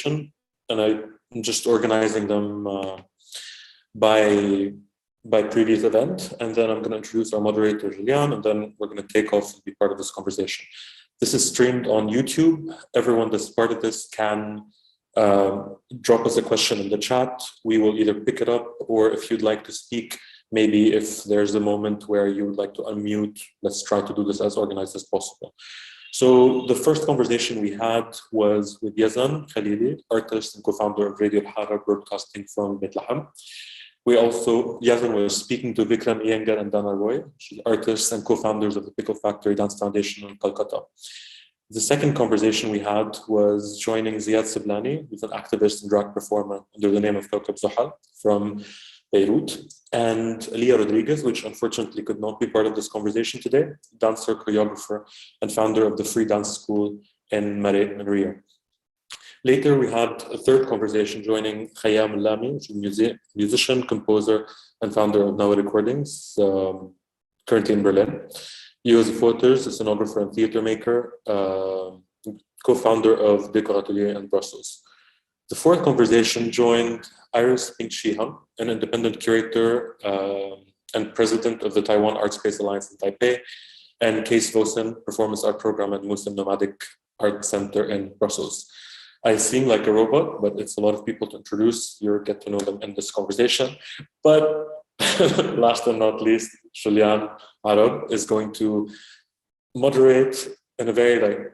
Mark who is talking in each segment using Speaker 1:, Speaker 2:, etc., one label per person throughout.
Speaker 1: and I'm just organizing them by previous event, and then I'm going to introduce our moderator Julian, and then we're going to take off and be part of this conversation. This is streamed on YouTube. Everyone that's part of this can drop us a question in the chat. We will either pick it up, or if you'd like to speak, maybe if there's a moment where you would like to unmute, let's try to do this as organized as possible. So the first conversation we had was with Yazan Khalili, artist and co-founder of Radio Al-Hara Broadcasting from Bethlehem. Yazan was speaking to Vikram Iyengar and Dana Roy, artists and co-founders of the Pickle Factory Dance Foundation in Calcutta. The second conversation we had was joining Ziad Siblani, who's an activist and drag performer under the name of Kawkab Zuhal from Beirut, and Aliyah Rodriguez, which unfortunately could not be part of this conversation today, dancer, choreographer, and founder of the Free Dance School in Maria. Later, we had a third conversation joining Khayyam Al-Lami, which is a musician, composer, and founder of Nawa Recordings, currently in Berlin. Joseph Waters, a scenographer and theater maker, co-founder of Decor Atelier in Brussels. The fourth conversation joined Iris Pink Shiham, an independent curator and president of the Taiwan Art Space Alliance in Taipei, and Case Vosen, performance art program at Muslim Nomadic Art Center in Brussels. I seem like a robot, but it's a lot of people to introduce. You'll get to know them in this conversation. But last and not least, Julian Arab is going to moderate in a very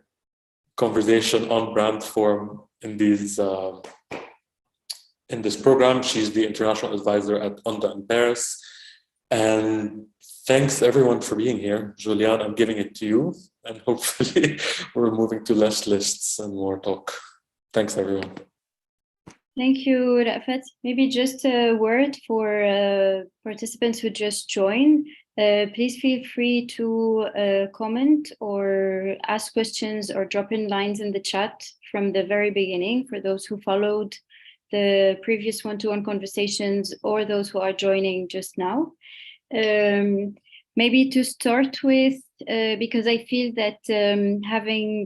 Speaker 1: conversation on brand form in this program. She's the international advisor at ONDA in Paris. And thanks everyone for being here. Julian, I'm giving it to you. And hopefully we're moving to less lists and more talk. Thanks, everyone.
Speaker 2: Thank you, Rafat. Maybe just a word for participants who just joined. Please feel free to comment or ask questions or drop in lines in the chat from the very beginning for those who followed the previous one-to-one conversations or those who are joining just now. Maybe to start with, because I feel that having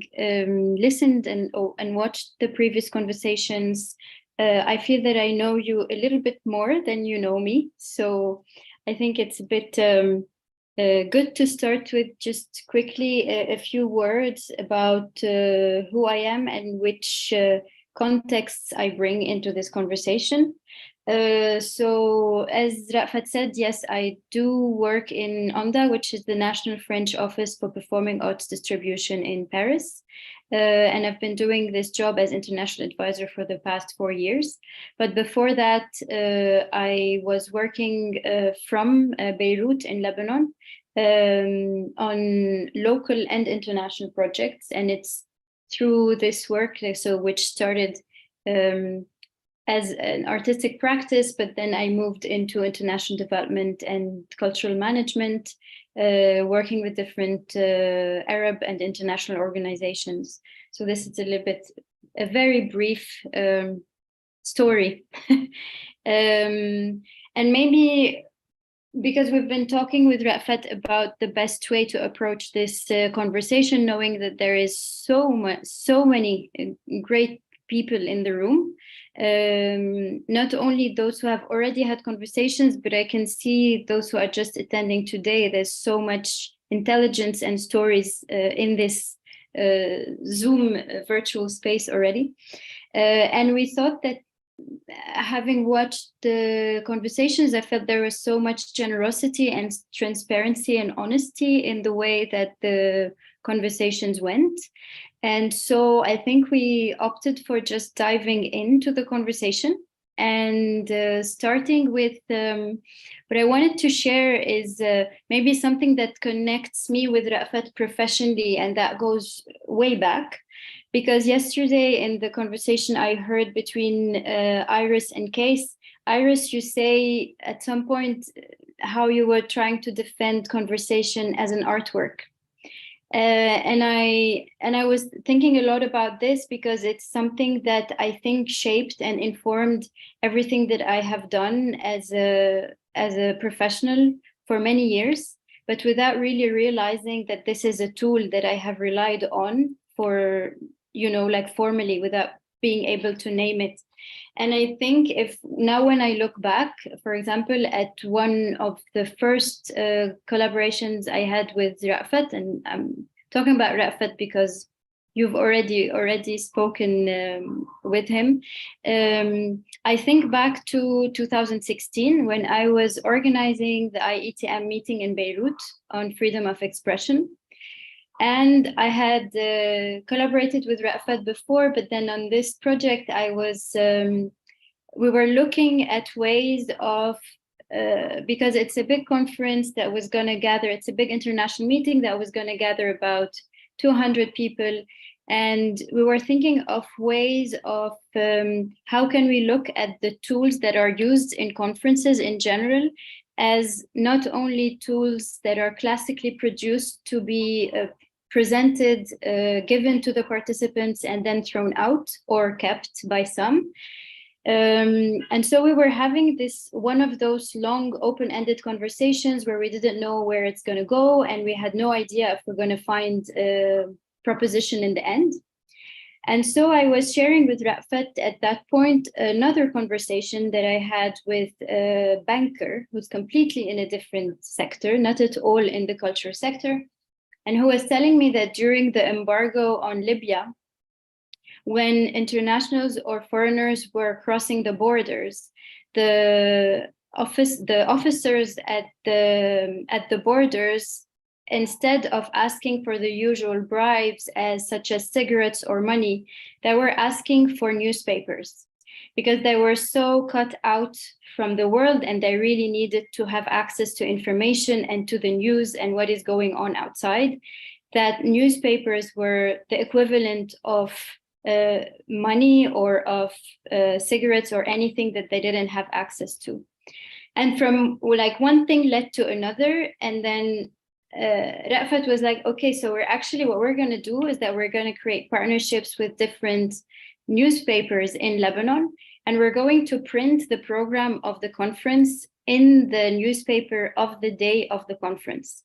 Speaker 2: listened and watched the previous conversations, I feel that I know you a little bit more than you know me. So I think it's a bit good to start with just quickly a few words about who I am and which contexts I bring into this conversation. So as Rafat said, yes, I do work in ONDA, which is the National French Office for Performing Arts Distribution in Paris. And I've been doing this job as international advisor for the past 4 years. But before that, I was working from Beirut in Lebanon on local and international projects. And it's through this work, which started as an artistic practice, but then I moved into international development and cultural management, working with different Arab and international organizations. So this is a little bit, a very brief story. And maybe because we've been talking with Rafat about the best way to approach this conversation, knowing that there is so many great people in the room, not only those who have already had conversations, but I can see those who are just attending today. There's so much intelligence and stories in this Zoom virtual space already. And we thought that having watched the conversations, I felt there was so much generosity and transparency and honesty in the way that the conversations went. And so I think we opted for just diving into the conversation and starting with what I wanted to share is maybe something that connects me with Rafat professionally, and that goes way back. Because yesterday in the conversation I heard between Iris and Case, Iris, you say at some point how you were trying to defend conversation as an artwork. And I was thinking a lot about this because it's something that I think shaped and informed everything that I have done as a professional for many years, but without really realizing that this is a tool that I have relied on for, like formally, without being able to name it. And I think if now when I look back, for example, at one of the first collaborations I had with Ra'fat, and I'm talking about Ra'fat because you've already spoken with him. I think back to 2016 when I was organizing the IETM meeting in Beirut on freedom of expression. And I had collaborated with Ra'fat before, but then on this project, we were looking at ways of, because it's a big conference that was going to gather, it's a big international meeting that was going to gather about 200 people. And we were thinking of ways of how can we look at the tools that are used in conferences in general as not only tools that are classically produced to be presented, given to the participants and then thrown out or kept by some. And so we were having one of those long open-ended conversations where we didn't know where it's going to go, and we had no idea if we're going to find a proposition in the end. And so I was sharing with Ra'fat at that point another conversation that I had with a banker who's completely in a different sector, not at all in the culture sector, and who was telling me that during the embargo on Libya, when internationals or foreigners were crossing the borders, the officers at the borders, instead of asking for the usual bribes such as cigarettes or money, they were asking for newspapers because they were so cut out from the world and they really needed to have access to information and to the news and what is going on outside, that newspapers were the equivalent of money or of cigarettes or anything that they didn't have access to. And from like one thing led to another, and then Ra'fat was like, okay, so what we're going to do is that we're going to create partnerships with different newspapers in Lebanon, and we're going to print the program of the conference in the newspaper of the day of the conference.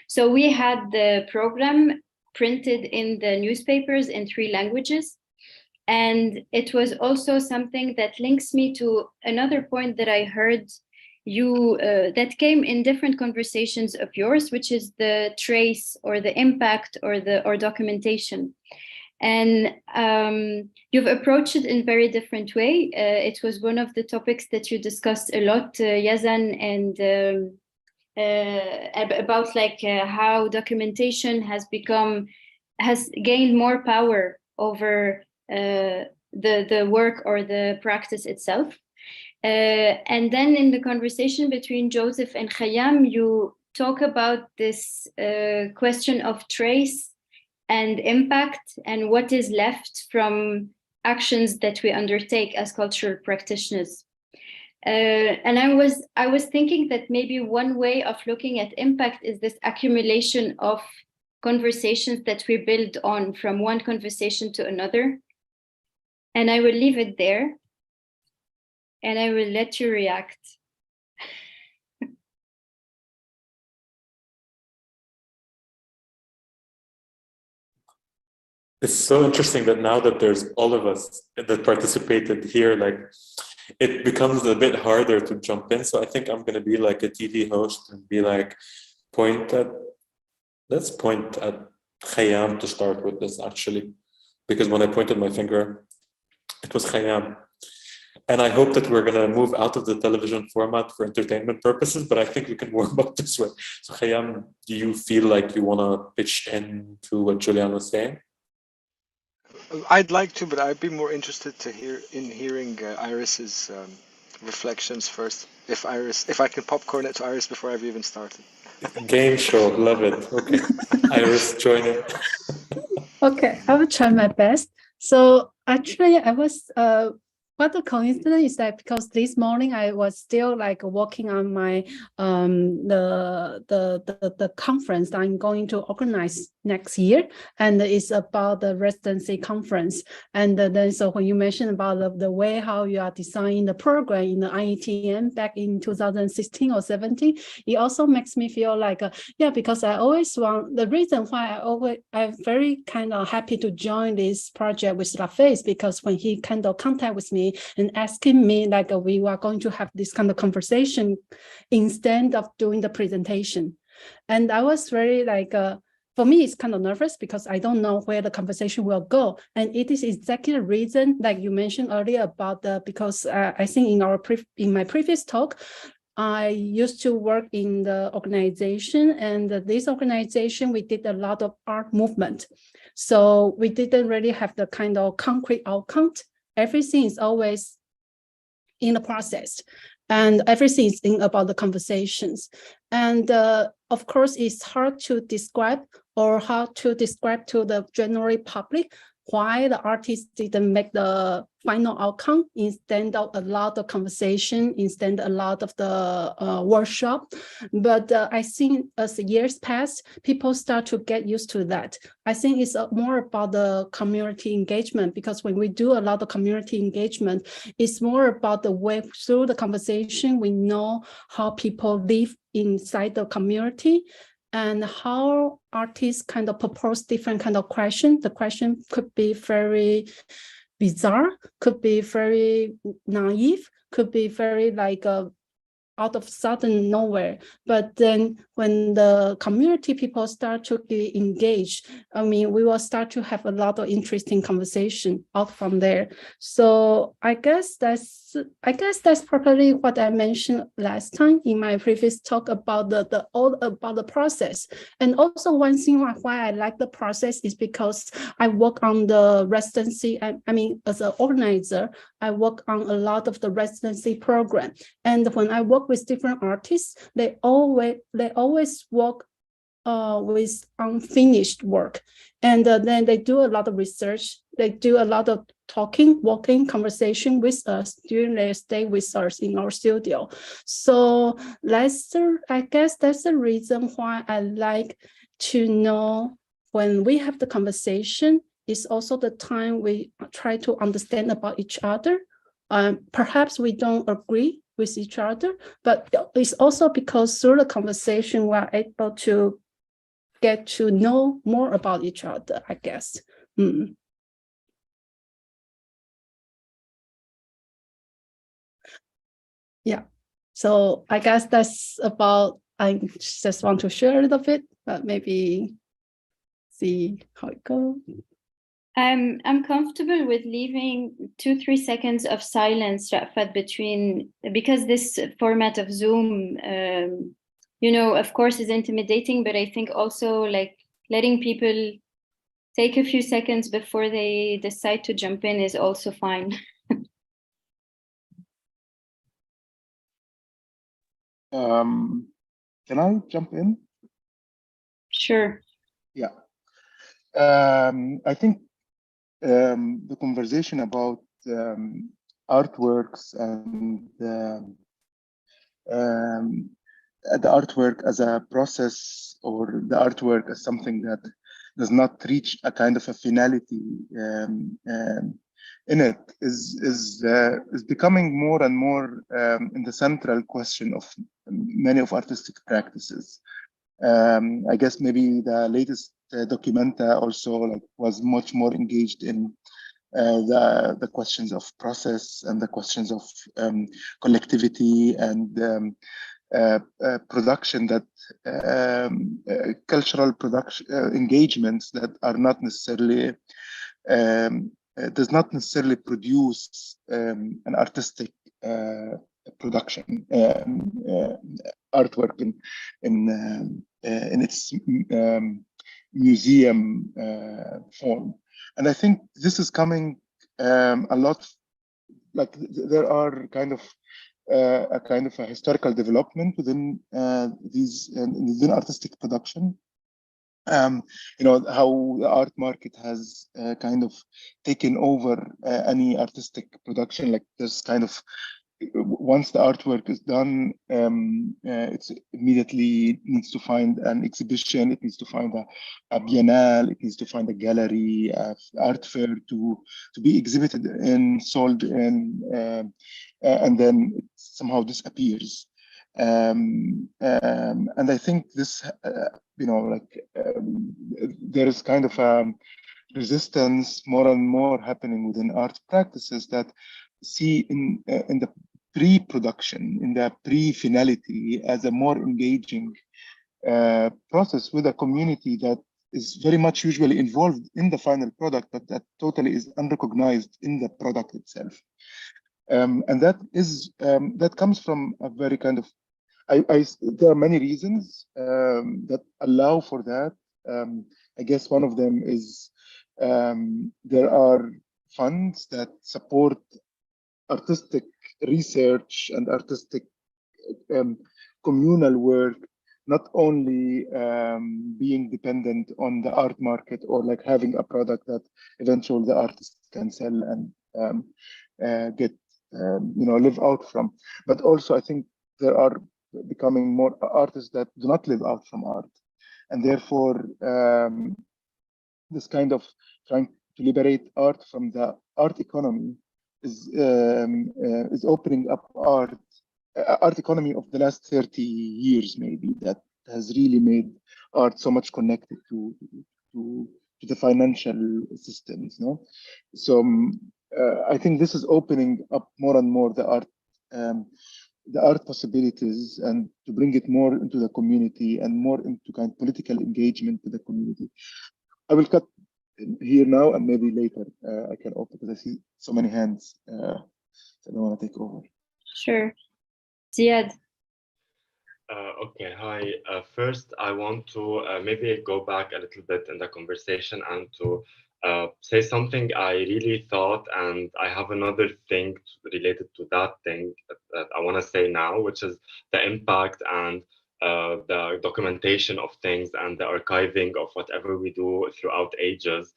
Speaker 2: So we had the program printed in the newspapers in 3 languages. And it was also something that links me to another point that I heard you that came in different conversations of yours, which is the trace or the impact or documentation. And you've approached it in very different way. It was one of the topics that you discussed a lot, Yazan, and about like how documentation has gained more power over the work or the practice itself. And then in the conversation between Joseph and Khayyam, you talk about this question of trace and impact and what is left from actions that we undertake as cultural practitioners. And I was thinking that maybe one way of looking at impact is this accumulation of conversations that we build on from one conversation to another. And I will leave it there, and I will let you react.
Speaker 1: It's so interesting that now that there's all of us that participated here, like it becomes a bit harder to jump in. So I think I'm going to be like a TV host and be like, let's point at Khayyam to start with this actually, because when I pointed my finger, it was Khayyam. And I hope that we're going to move out of the television format for entertainment purposes, but I think we can warm up this way. So Khayyam, do you feel like you want to pitch in to what Julian was saying?
Speaker 3: I'd like to, but I'd be more interested in hearing Iris's reflections first. If I can popcorn it to Iris before I've even started.
Speaker 1: Game show, love it. Okay, Iris, join in.
Speaker 4: Okay, I will try my best. So actually, I was what a coincidence is that because this morning I was still like working on my the conference that I'm going to organize next year, and it's about the residency conference. And then so when you mentioned about the way how you are designing the program in the IETM back in 2016 or 17, it also makes me feel like yeah, because I always want, the reason why I'm very kind of happy to join this project with Rafael, because when he kind of contact with me and asking me like we are going to have this kind of conversation instead of doing the presentation. And I was very like, for me, it's kind of nervous because I don't know where the conversation will go. And it is exactly the reason, like you mentioned earlier about because I think in my previous talk, I used to work in the organization, and this organization, we did a lot of art movement. So we didn't really have the kind of concrete outcome. Everything is always in the process, and everything is about the conversations. And of course, it's hard to describe or how to describe to the general public why the artist didn't make the final outcome instead of a lot of conversation, instead a lot of the workshop. But I think as the years pass, people start to get used to that. I think it's more about the community engagement, because when we do a lot of community engagement, it's more about the way through the conversation, we know how people live inside the community, and how artists kind of propose different kind of questions. The question could be very bizarre, could be very naive, could be very like out of sudden nowhere. But then when the community people start to be engaged, I mean, we will start to have a lot of interesting conversation out from there. So I guess that's probably what I mentioned last time in my previous talk about the process. And also one thing why I like the process is because I work on the residency. I mean, as an organizer, I work on a lot of the residency program. And when I work with different artists, they always work with unfinished work. And then they do a lot of research. They do a lot of talking, walking, conversation with us during their stay with us in our studio. So I guess that's the reason why I like to know when we have the conversation, it's also the time we try to understand about each other. Perhaps we don't agree with each other, but it's also because through the conversation, we're able to get to know more about each other, I guess. Yeah, so I guess that's about, I just want to share a little bit, but maybe see how it goes.
Speaker 2: I'm comfortable with leaving 2-3 seconds of silence, Rafat, because this format of Zoom, of course is intimidating, but I think also like letting people take a few seconds before they decide to jump in is also fine.
Speaker 5: Can I jump in?
Speaker 2: Sure.
Speaker 5: Yeah. I think the conversation about artworks and the artwork as a process, or the artwork as something that does not reach a kind of a finality in it is becoming more and more in the central question of many of artistic practices. I guess maybe the latest documenta also was much more engaged in the questions of process and the questions of collectivity and production, that cultural production engagements that are not necessarily does not necessarily produce an artistic production, artwork in its museum form. And I think this is coming a lot. Like there are kind of a historical development within within artistic production, you know, how the art market has kind of taken over any artistic production. Like there's kind of, once the artwork is done, it's immediately needs to find an exhibition, it needs to find a biennale, it needs to find a gallery, art fair to be exhibited in, sold in, and then it somehow disappears. And I think this, you know, like there is kind of a resistance more and more happening within art practices that see in the pre-production, in the pre-finality, as a more engaging process with a community that is very much usually involved in the final product, but that totally is unrecognized in the product itself. And that is that comes from a very kind of, there are many reasons that allow for that. I guess one of them is there are funds that support artistic research and artistic communal work, not only being dependent on the art market or like having a product that eventually the artist can sell and get, you know, live out from. But also I think there are becoming more artists that do not live out from art. And therefore, this kind of trying to liberate art from the art economy is opening up art economy of the last 30 years, maybe, that has really made art so much connected to the financial systems, no? So I think this is opening up more and more the art possibilities, and to bring it more into the community and more into kind of political engagement with the community. I will cut here now, and maybe later I can open, because I see so many hands. So I don't want to take over.
Speaker 2: Sure. Ziad.
Speaker 6: Okay, hi. First, I want to maybe go back a little bit in the conversation and to say something I really thought, and I have another thing related to that thing that I want to say now, which is the impact and the documentation of things and the archiving of whatever we do throughout ages.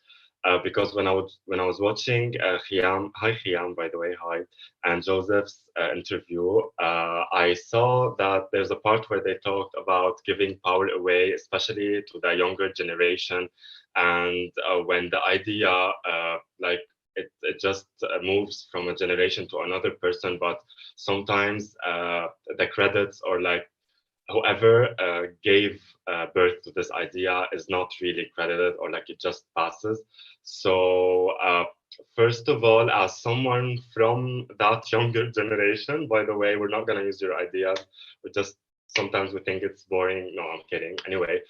Speaker 6: Because when I was watching Khiam, hi Khiam, by the way, hi, and Joseph's interview, I saw that there's a part where they talked about giving power away, especially to the younger generation, and when the idea like it just moves from a generation to another person, but sometimes the credits or like whoever gave birth to this idea is not really credited, or like it just passes. So first of all, as someone from that younger generation, by the way, we're not going to use your ideas. We just sometimes we think it's boring. No, I'm kidding. Anyway,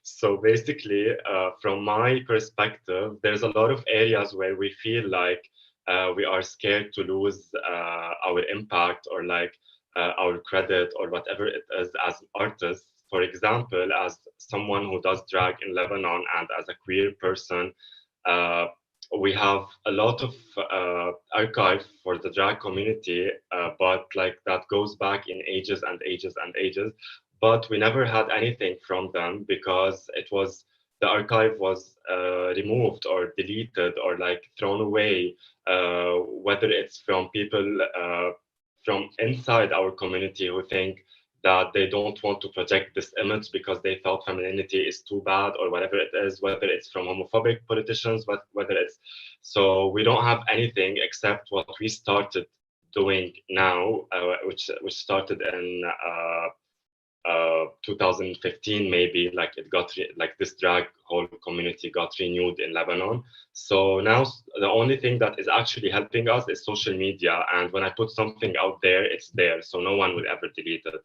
Speaker 6: so basically, from my perspective, there's a lot of areas where we feel like we are scared to lose our impact, or like our credit, or whatever it is as artists. For example, as someone who does drag in Lebanon and as a queer person, we have a lot of archive for the drag community, but like that goes back in ages and ages and ages. But we never had anything from them because the archive was removed or deleted or like thrown away, whether it's from people from inside our community who think that they don't want to project this image because they thought femininity is too bad, or whatever it is, whether it's from homophobic politicians, whether it's, so we don't have anything except what we started doing now, which started in 2015 maybe, like it got like this drag whole community got renewed in Lebanon. So now the only thing that is actually helping us is social media, and when I put something out there, it's there, so no one will ever delete it,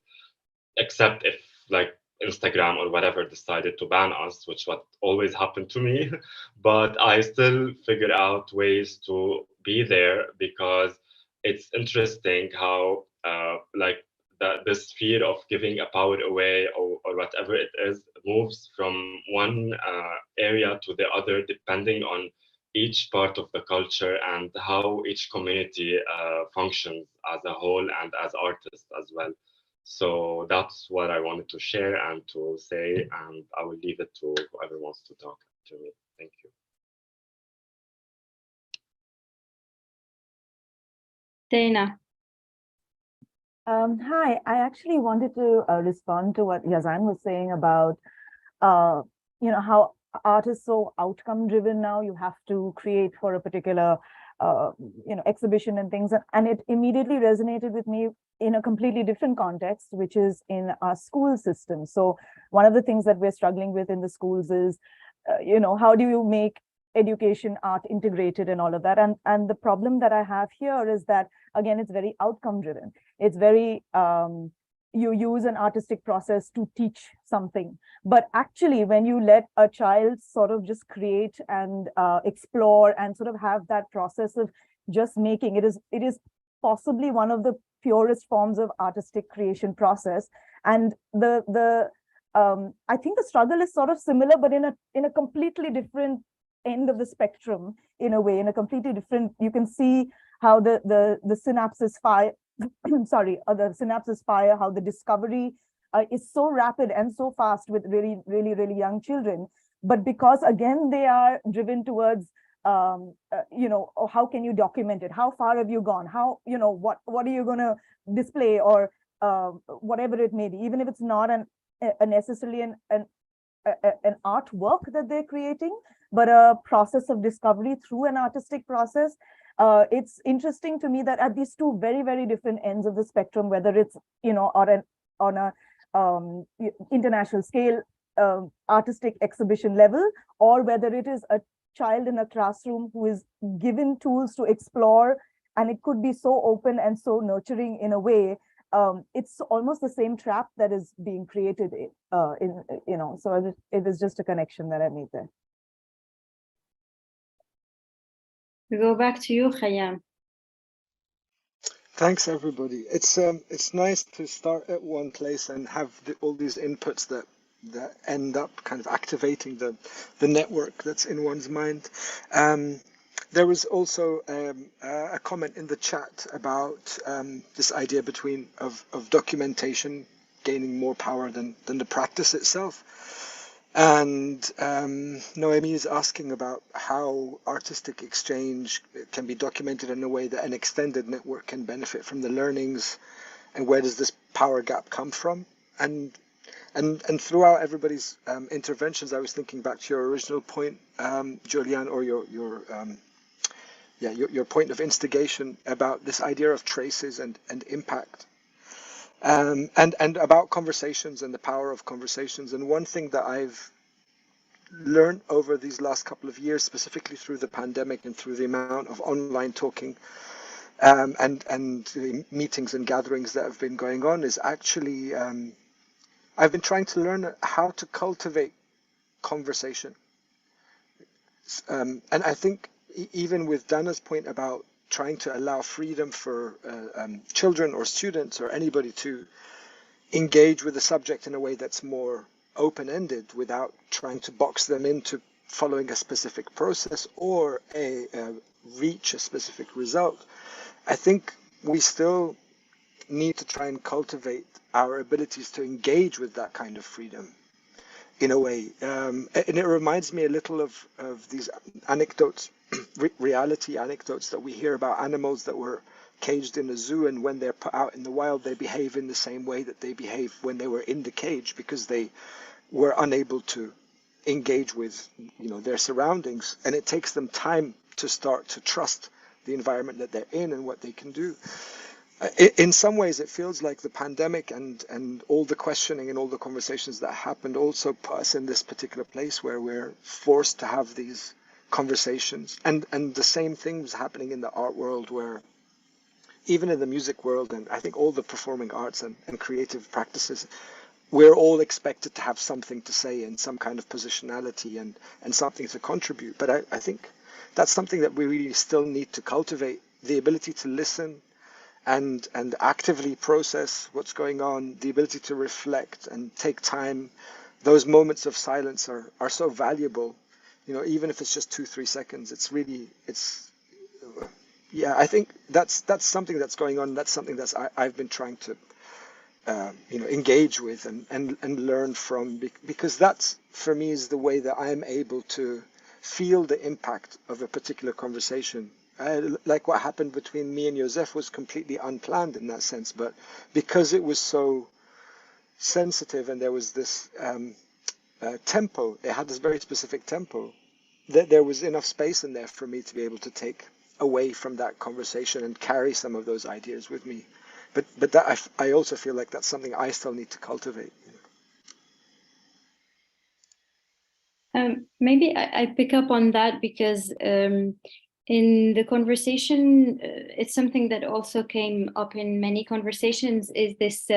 Speaker 6: except if like Instagram or whatever decided to ban us, which what always happened to me. But I still figure out ways to be there, because it's interesting how like this fear of giving a power away, or whatever it is, moves from one area to the other depending on each part of the culture and how each community functions as a whole and as artists as well. So that's what I wanted to share and to say, and I will leave it to whoever wants to talk to me. Thank you.
Speaker 2: Dana.
Speaker 7: Hi, I actually wanted to respond to what Yazan was saying about, how art is so outcome driven now. You have to create for a particular, exhibition and things. And it immediately resonated with me in a completely different context, which is in our school system. So one of the things that we're struggling with in the schools is, how do you make education, art integrated and all of that? And the problem that I have here is that, again, it's very outcome driven. It's very, you use an artistic process to teach something. But actually, when you let a child sort of just create and explore and sort of have that process of just making, it is possibly one of the purest forms of artistic creation process. And I think the struggle is sort of similar, but in a completely different end of the spectrum, in a way, in a completely different, you can see how the synapses fire, sorry, the synapses fire, how the discovery is so rapid and so fast with really, really, really young children. But because, again, they are driven towards, how can you document it? How far have you gone? How, what are you going to display, or whatever it may be, even if it's not necessarily an artwork that they're creating, but a process of discovery through an artistic process. It's interesting to me that at these two very, very different ends of the spectrum, whether it's, on a international scale, artistic exhibition level, or whether it is a child in a classroom who is given tools to explore, and it could be so open and so nurturing in a way. It's almost the same trap that is being created so it was just a connection that I made there.
Speaker 2: We go back to you, Khayyam.
Speaker 3: Thanks, everybody. It's nice to start at one place and have all these inputs that end up kind of activating the network that's in one's mind. There was also a comment in the chat about this idea of documentation gaining more power than the practice itself. And Noemi is asking about how artistic exchange can be documented in a way that an extended network can benefit from the learnings, and where does this power gap come from? And throughout everybody's interventions, I was thinking back to your original point, Julian, or your point of instigation about this idea of traces and impact. And about conversations and the power of conversations. And one thing that I've learned over these last couple of years, specifically through the pandemic and through the amount of online talking and the meetings and gatherings that have been going on, is actually I've been trying to learn how to cultivate conversation. And I think even with Dana's point about trying to allow freedom for children or students or anybody to engage with the subject in a way that's more open-ended, without trying to box them into following a specific process or reach a specific result. I think we still need to try and cultivate our abilities to engage with that kind of freedom in a way. And it reminds me a little of these anecdotes, reality anecdotes that we hear about animals that were caged in a zoo, and when they're put out in the wild, they behave in the same way that they behaved when they were in the cage, because they were unable to engage with their surroundings, and it takes them time to start to trust the environment that they're in and what they can do. In some ways, it feels like the pandemic and all the questioning and all the conversations that happened also put us in this particular place where we're forced to have these conversations. And the same thing was happening in the art world, where even in the music world, and I think all the performing arts and creative practices, we're all expected to have something to say and some kind of positionality and something to contribute. But I think that's something that we really still need to cultivate, the ability to listen and actively process what's going on, the ability to reflect and take time. Those moments of silence are so valuable, even if it's just 2-3 seconds. I think that's something that's going on. That's something I've been trying to engage with and learn from, because that's, for me, is the way that I'm able to feel the impact of a particular conversation. Like what happened between me and Joseph was completely unplanned in that sense, but because it was so sensitive and there was this tempo, it had this very specific tempo, that there was enough space in there for me to be able to take away from that conversation and carry some of those ideas with me. But that I also feel like that's something I still need to cultivate.
Speaker 2: Maybe I pick up on that because in the conversation, it's something that also came up in many conversations, is this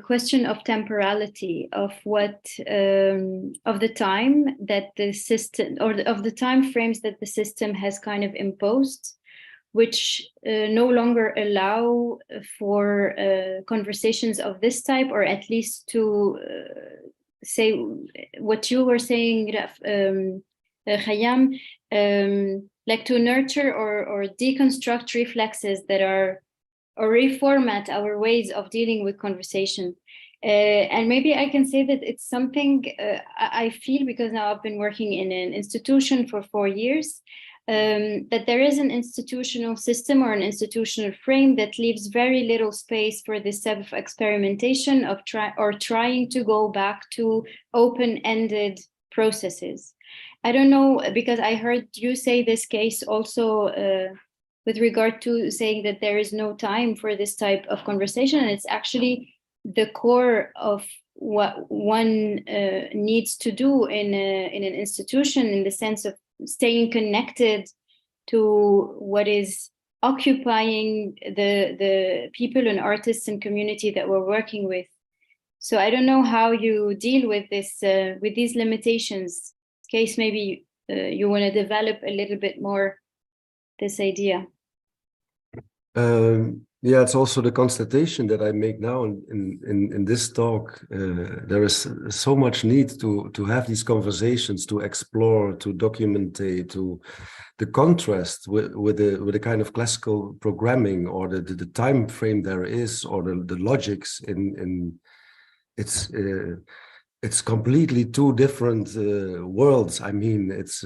Speaker 2: question of temporality, of what of the time that the system, or of the time frames that the system has kind of imposed, which no longer allow for conversations of this type, or at least to say what you were saying, Khayyam, like to nurture or deconstruct reflexes that are, or reformat our ways of dealing with conversation. And maybe I can say that it's something I feel, because now I've been working in an institution for 4 years, that there is an institutional system or an institutional frame that leaves very little space for this type of experimentation of trying to go back to open-ended processes. I don't know, because I heard you say this case also with regard to saying that there is no time for this type of conversation, and it's actually the core of what one needs to do in an institution, in the sense of staying connected to what is occupying the people and artists and community that we're working with. So I don't know how you deal with this, with these limitations. Case, maybe you want to develop a little bit more this idea.
Speaker 8: Yeah, it's also the constatation that I make now in this talk. There is so much need to have these conversations, to explore, to documentate, to the contrast with the kind of classical programming, or the time frame there is, or the logics in it's completely two different worlds. I mean, it's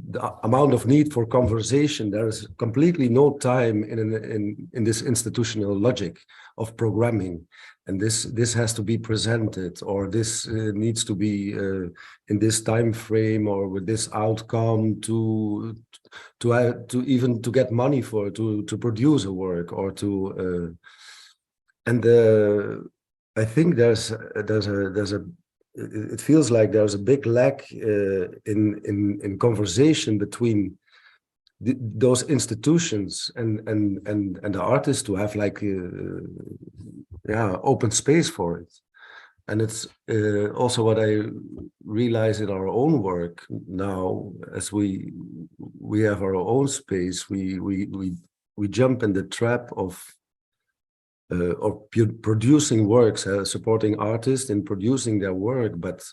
Speaker 8: the amount of need for conversation. There is completely no time in this institutional logic of programming, and this has to be presented, or this needs to be in this time frame, or with this outcome to even to get money for to produce a work, or to and I think there's a it feels like there's a big lack in conversation between those institutions and the artists, to have like open space for it. And it's also what I realize in our own work now, as we have our own space, we jump in the trap of producing works, supporting artists in producing their work, but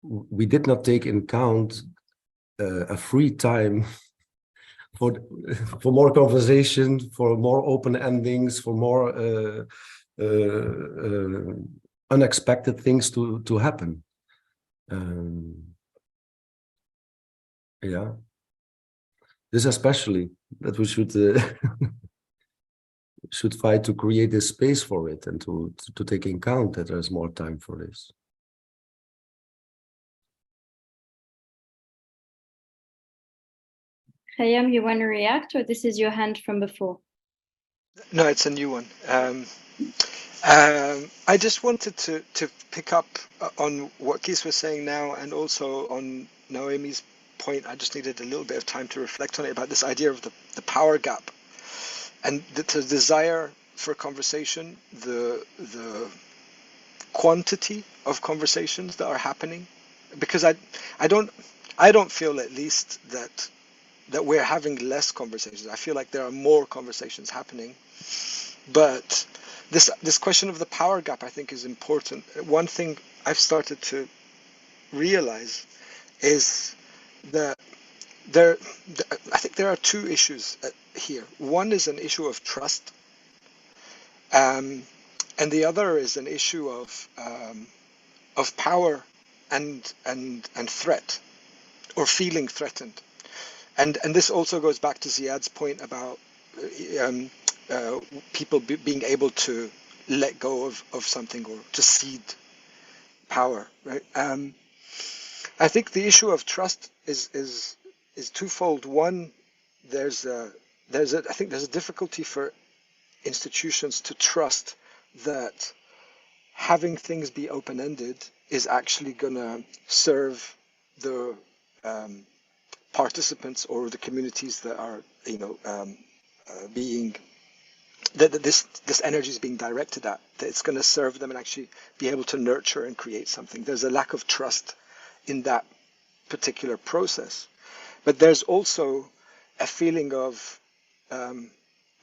Speaker 8: we did not take in account a free time for more conversation, for more open endings, for more unexpected things to happen. Yeah, this especially, that we should should fight to create this space for it, and to take in account that there's more time for this.
Speaker 2: Khayyam, you want to react, or this is your hand from before?
Speaker 3: No, it's a new one. I just wanted to pick up on what Kees was saying now, and also on Naomi's point. I just needed a little bit of time to reflect on it, about this idea of the power gap, and the desire for conversation, the quantity of conversations that are happening, because I don't feel, at least, that we're having less conversations. I feel like there are more conversations happening, but this question of the power gap, I think, is important. One thing I've started to realize is that I think there are two issues here. One is an issue of trust, and the other is an issue of power and threat, or feeling threatened. And this also goes back to Ziad's point about people being able to let go of something, or to cede power, right? I think the issue of trust is twofold. One, I think there's a difficulty for institutions to trust that having things be open-ended is actually going to serve the participants or the communities that are, being that this energy is being directed at, that it's going to serve them and actually be able to nurture and create something. There's a lack of trust in that particular process, but there's also a feeling of a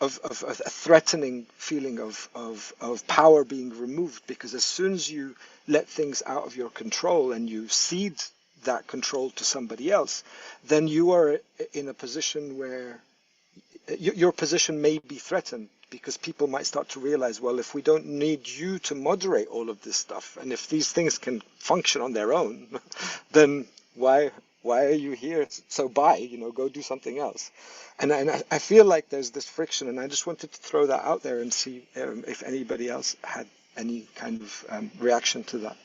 Speaker 3: threatening feeling of power being removed, because as soon as you let things out of your control and you cede that control to somebody else, then you are in a position where your position may be threatened, because people might start to realize, well, if we don't need you to moderate all of this stuff, and if these things can function on their own, then why are you here? So bye, go do something else. And I feel like there's this friction, and I just wanted to throw that out there and see if anybody else had any kind of reaction to that.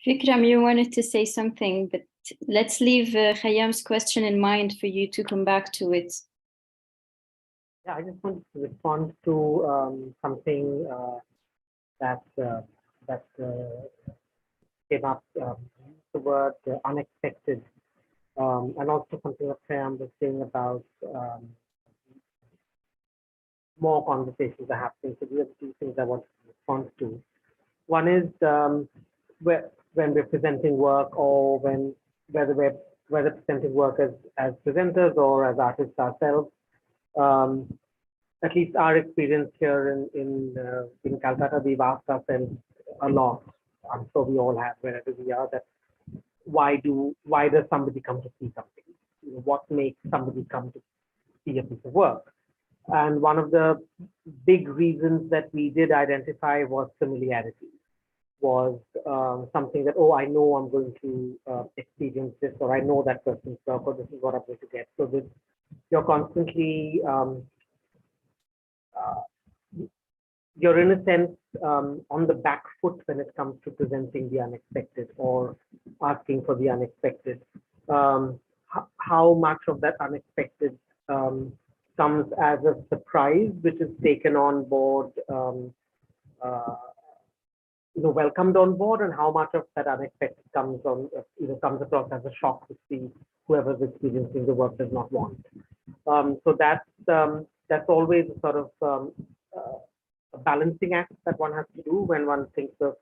Speaker 2: Fikram, you wanted to say something, but let's leave Khayyam's question in mind for you to come back to it.
Speaker 9: Yeah, I just wanted to respond to something that came up, the word unexpected, and also something that Khayyam was saying about more conversations are happening. So these are the two things I want to respond to. One is when we're presenting work, or whether we're presenting work as presenters or as artists ourselves. At least our experience here in Calcutta, we've asked ourselves a lot. I'm sure we all have wherever we are, that why does somebody come to see something? What makes somebody come to see a piece of work? And one of the big reasons that we did identify was familiarity. Was something that, I know I'm going to experience this, or I know that person's work, or this is what I'm going to get. So this, you're constantly, you're in a sense on the back foot when it comes to presenting the unexpected or asking for the unexpected. How much of that unexpected comes as a surprise, which is taken on board, welcomed on board, and how much of that unexpected comes comes across as a shock to see whoever's experiencing the work does not want. So that's always a sort of a balancing act that one has to do when one thinks of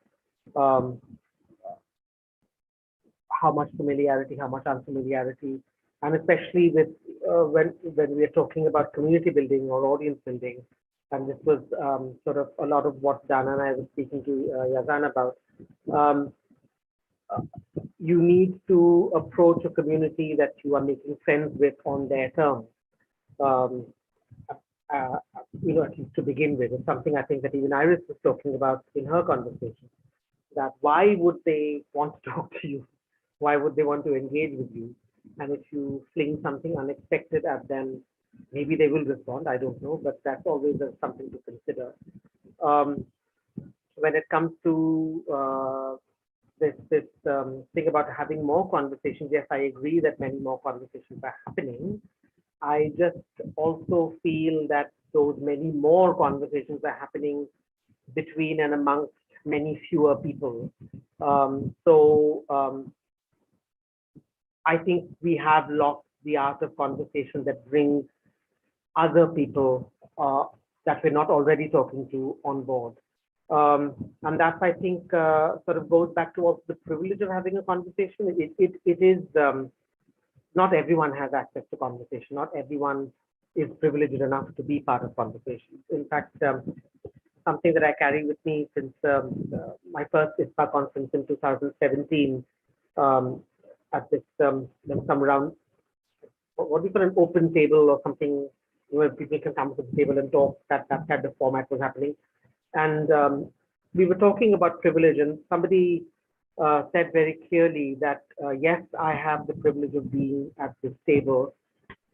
Speaker 9: how much familiarity, how much unfamiliarity, and especially with when we are talking about community building or audience building. And this was sort of a lot of what Dana and I was speaking to Yazan about. You need to approach a community that you are making friends with on their terms. At least to begin with. It's something I think that even Iris was talking about in her conversation. That why would they want to talk to you? Why would they want to engage with you? And if you fling something unexpected at them, maybe they will respond, I don't know, but that's always something to consider. When it comes to this thing about having more conversations, yes, I agree that many more conversations are happening. I just also feel that those many more conversations are happening between and amongst many fewer people. I think we have lost the art of conversation that brings other people that we're not already talking to on board. And that, I think, sort of goes back to also the privilege of having a conversation. It is, not everyone has access to conversation. Not everyone is privileged enough to be part of conversations. In fact, something that I carry with me since my first ISPA conference in 2017, at this some round, what do you call an open table or something, where people can come to the table and talk. That kind of format was happening, and we were talking about privilege, and somebody said very clearly that yes, I have the privilege of being at this table,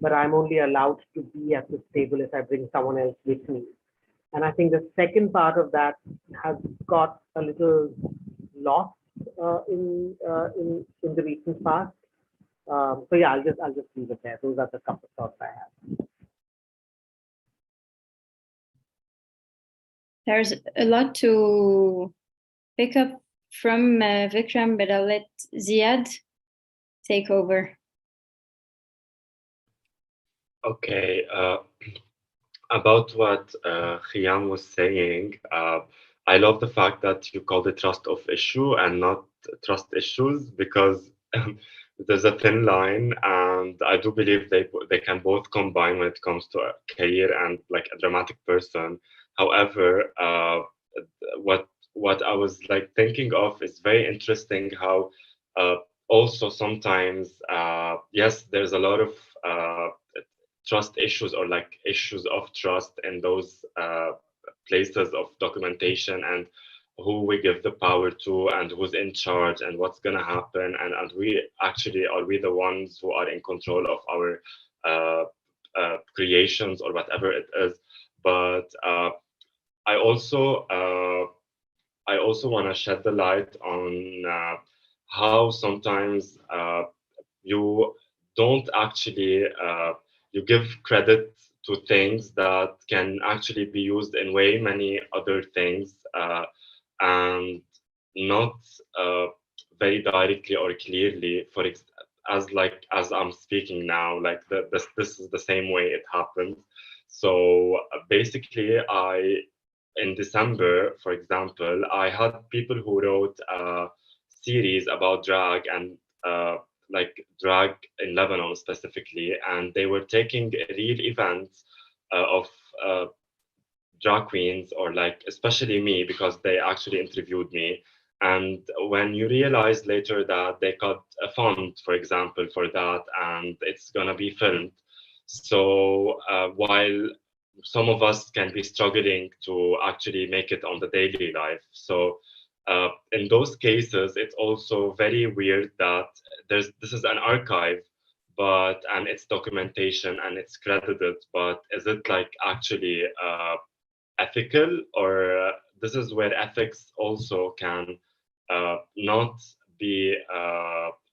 Speaker 9: but I'm only allowed to be at this table if I bring someone else with me. And I think the second part of that has got a little lost in the recent past. So yeah, I'll just leave it there. Those are the couple of thoughts I have.
Speaker 2: There's a lot to pick up from Vikram, but I'll let Ziad take over.
Speaker 6: Okay, about what Khiam was saying, I love the fact that you called it trust of issue and not trust issues, because there's a thin line, and I do believe they can both combine when it comes to a career and like a dramatic person. However, what I was like thinking of is very interesting how also sometimes yes, there's a lot of trust issues or like issues of trust in those places of documentation, and who we give the power to and who's in charge and what's going to happen, and we actually are we the ones who are in control of our creations or whatever it is. But I also want to shed the light on how sometimes you don't actually you give credit to things that can actually be used in way many other things, and not very directly or clearly. As I'm speaking now, like this is the same way it happens. So basically, in December, for example, I had people who wrote a series about drag and like drag in Lebanon specifically, and they were taking real events of drag queens, or like especially me, because they actually interviewed me. And when you realize later that they got a fund, for example, for that, and it's gonna be filmed, so while some of us can be struggling to actually make it on the daily life, so in those cases, it's also very weird that this is an archive, and it's documentation and it's credited, but is it like actually ethical, or this is where ethics also can not be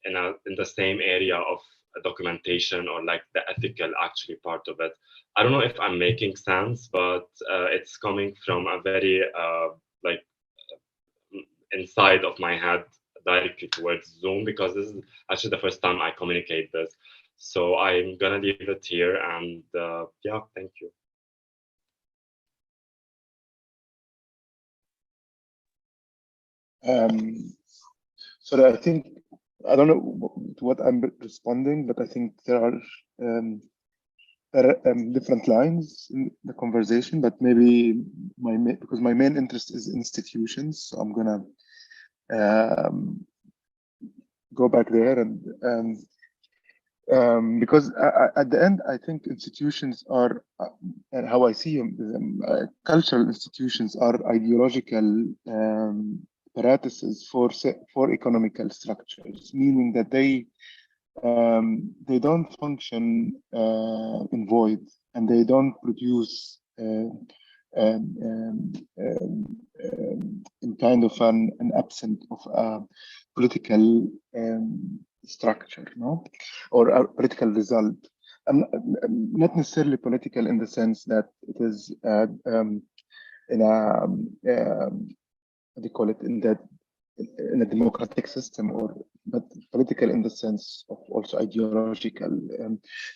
Speaker 6: in the same area of documentation, or like the ethical actually part of it. I don't know if I'm making sense, but it's coming from a very like inside of my head directly towards Zoom, because this is actually the first time I communicate this. So I'm gonna leave it here, and yeah, thank you.
Speaker 5: So I think, I don't know what I'm responding, but I think there are different lines in the conversation, but maybe because my main interest is institutions, so I'm gonna go back there, and because at the end, I think institutions are, and how I see them, cultural institutions are ideological apparatuses for economical structures, meaning that they don't function in void, and they don't produce in kind of an absence of a political structure, no, or a political result. Not necessarily political in the sense that it is in a what do you call it, in a democratic system, but political in the sense of also ideological,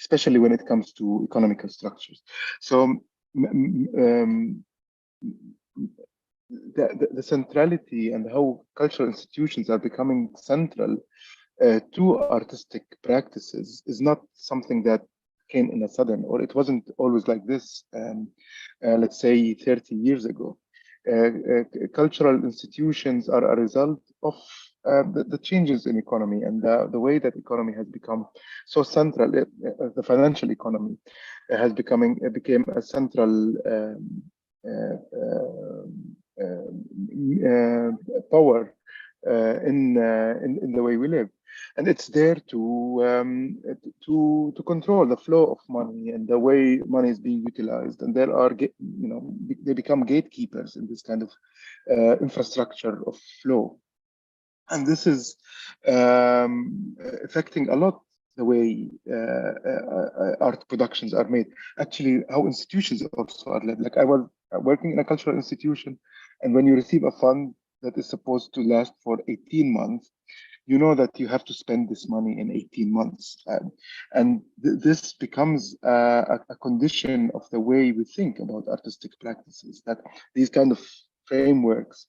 Speaker 5: especially when it comes to economical structures. So the centrality and how cultural institutions are becoming central to artistic practices is not something that came in a sudden, or it wasn't always like this, let's say 30 years ago. Cultural institutions are a result of the changes in economy and the way that economy has become so central. The financial economy became a central power in the way we live, and it's there to control the flow of money and the way money is being utilized. And there are, they become gatekeepers in this kind of infrastructure of flow, and this is affecting a lot the way art productions are made. Actually, how institutions also are led. Like I was working in a cultural institution, and when you receive a fund that is supposed to last for 18 months, you know that you have to spend this money in 18 months. And this becomes a condition of the way we think about artistic practices, that these kind of frameworks,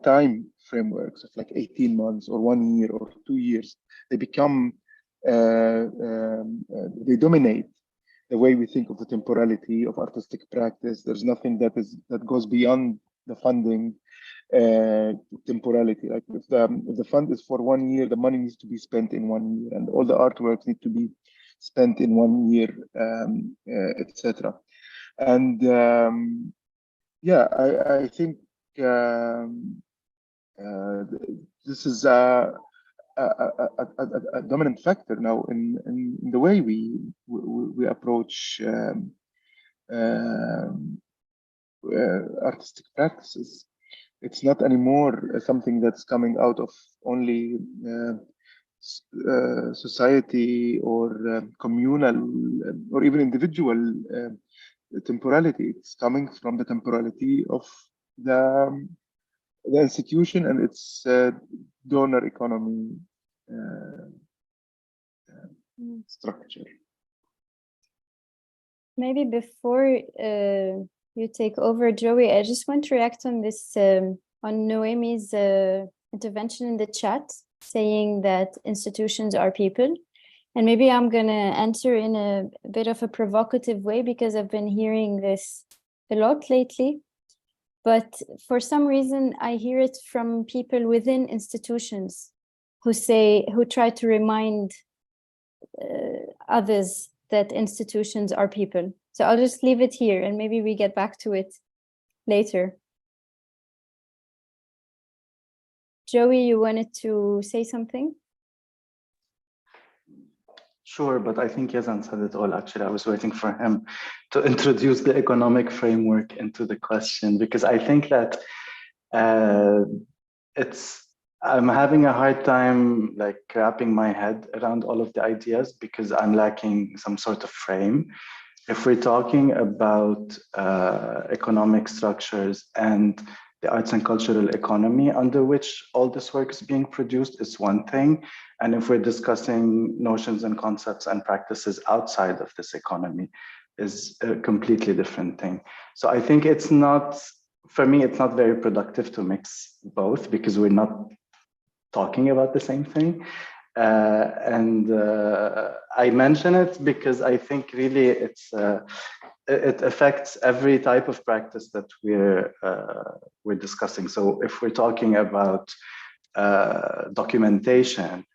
Speaker 5: time frameworks of like 18 months or 1 year or 2 years, they become, they dominate the way we think of the temporality of artistic practice. There's nothing that goes beyond the funding temporality. Like if the fund is for 1 year, the money needs to be spent in 1 year, and all the artworks need to be spent in 1 year, etc. And yeah, I think this is a dominant factor now in the way we approach artistic practices. It's not anymore something that's coming out of only society or communal or even individual temporality. It's coming from the temporality of the institution and its donor economy structure.
Speaker 2: Maybe before you take over, Joey, I just want to react on this, on Noemi's intervention in the chat, saying that institutions are people. And maybe I'm going to answer in a bit of a provocative way, because I've been hearing this a lot lately. But for some reason, I hear it from people within institutions who try to remind others that institutions are people. So I'll just leave it here and maybe we get back to it later. Joey, you wanted to say something?
Speaker 10: Sure, but I think Yazan said it all. Actually, I was waiting for him to introduce the economic framework into the question, because I think that I'm having a hard time like wrapping my head around all of the ideas, because I'm lacking some sort of frame. If we're talking about economic structures and the arts and cultural economy under which all this work is being produced, is one thing. And if we're discussing notions and concepts and practices outside of this economy, is a completely different thing. So I think it's not, for me, it's not very productive to mix both, because we're not talking about the same thing. I mention it because I think really it affects every type of practice that we're discussing. So if we're talking about documentation,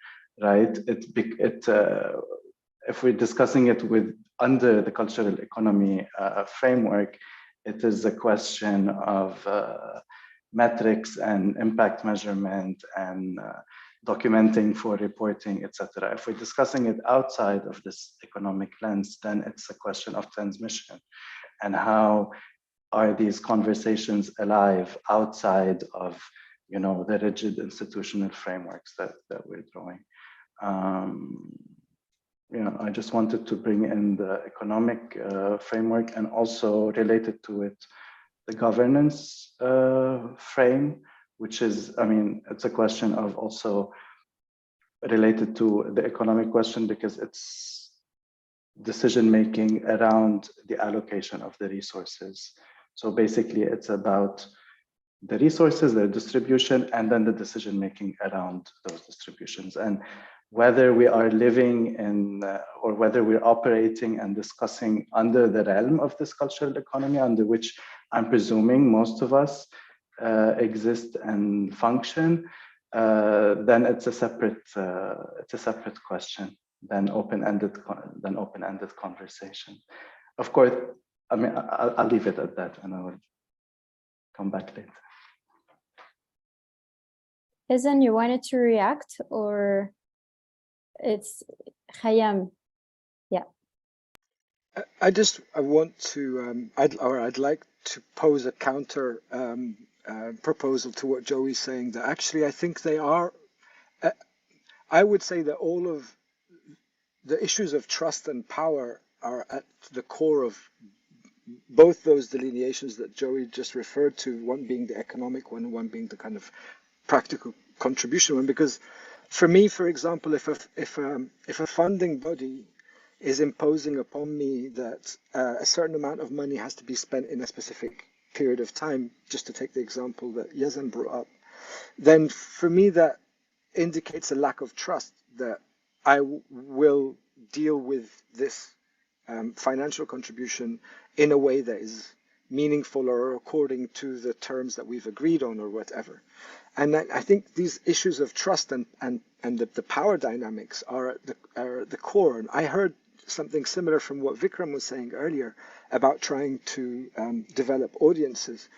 Speaker 10: right? If we're discussing it under the cultural economy framework, it is a question of metrics and impact measurement and documenting for reporting, etc. If we're discussing it outside of this economic lens, then it's a question of transmission and how are these conversations alive outside of, you know, the rigid institutional frameworks that we're drawing. You know, I just wanted to bring in the economic framework and also related to it, the governance frame, which is, I mean, it's a question of also related to the economic question, because it's decision-making around the allocation of the resources. So basically it's about the resources, their distribution, and then the decision-making around those distributions. And whether we are living in, or whether we're operating and discussing under the realm of this cultural economy, under which I'm presuming most of us exist and function, then it's a separate question than open-ended conversation. Of course, I mean, I'll leave it at that, and I will come back later.
Speaker 2: Yazan, you wanted to react, or it's Khayyam? Yeah.
Speaker 3: I want to, I'd like to pose a counter proposal to what Joey's saying, that actually I think they are, I would say that all of the issues of trust and power are at the core of both those delineations that Joey just referred to, one being the economic one, one being the kind of practical contribution one. Because for me, for example, if a funding body is imposing upon me that a certain amount of money has to be spent in a specific period of time, just to take the example that Yazan brought up, then for me that indicates a lack of trust that I will deal with this financial contribution in a way that is meaningful or according to the terms that we've agreed on or whatever. And I think these issues of trust and the power dynamics are at the core. And I heard something similar from what Vikram was saying earlier about trying to develop audiences.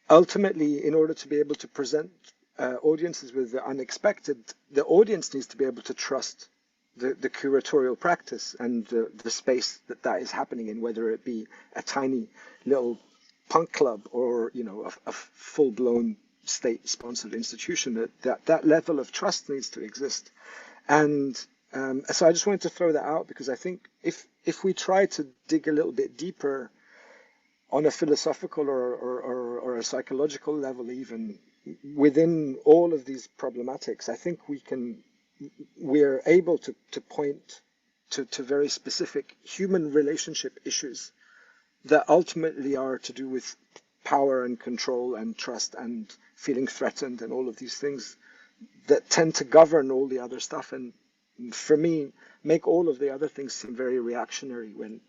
Speaker 3: Ultimately, in order to be able to present audiences with the unexpected, the audience needs to be able to trust the curatorial practice and the space that is happening in, whether it be a tiny little punk club or, you know, a full-blown state-sponsored institution. That level of trust needs to exist. And so I just wanted to throw that out, because I think if we try to dig a little bit deeper on a philosophical or a psychological level, even within all of these problematics, I think we're able to point to very specific human relationship issues that ultimately are to do with power and control and trust and feeling threatened and all of these things that tend to govern all the other stuff, and for me make all of the other things seem very reactionary when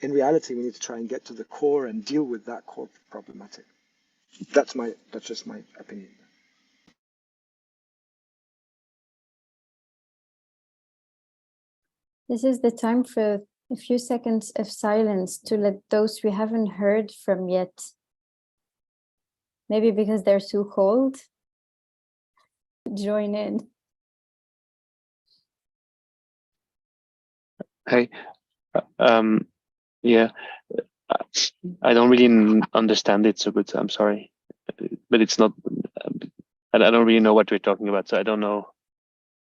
Speaker 3: in reality we need to try and get to the core and deal with that core problematic. That's just my opinion.
Speaker 2: This is the time for a few seconds of silence to let those we haven't heard from yet, maybe because they're too cold, join in.
Speaker 11: Hey, yeah, I don't really understand it so good. I'm sorry, but it's not. I don't really know what we're talking about, so I don't know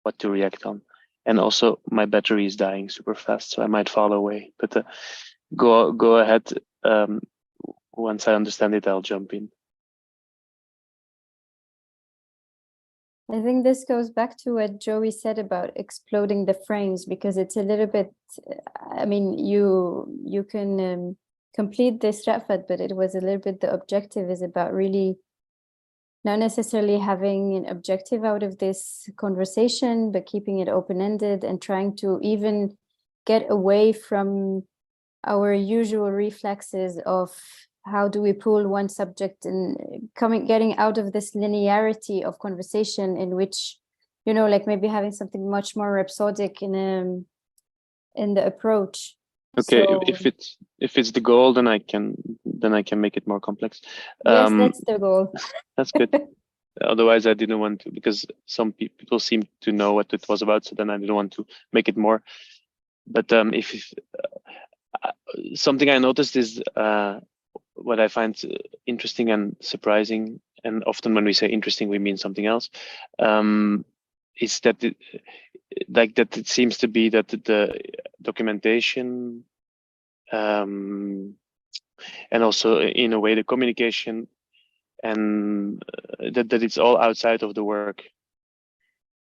Speaker 11: what to react on. And also, my battery is dying super fast, so I might fall away. But go ahead. Once I understand it, I'll jump in.
Speaker 2: I think this goes back to what Joey said about exploding the frames, because it's a little bit, I mean, you can complete this, Rafat, but it was a little bit, the objective is about really not necessarily having an objective out of this conversation, but keeping it open-ended and trying to even get away from our usual reflexes of how do we pull one subject and getting out of this linearity of conversation in which, you know, like maybe having something much more rhapsodic in the approach.
Speaker 11: Okay,
Speaker 2: so,
Speaker 11: if it's the goal, then I can make it more complex.
Speaker 2: Yes, that's the goal.
Speaker 11: That's good. Otherwise, I didn't want to, because some people seem to know what it was about, so then I didn't want to make it more. But if something I noticed is what I find interesting and surprising, and often when we say interesting, we mean something else, is that it seems to be that the documentation and also in a way the communication, and that it's all outside of the work,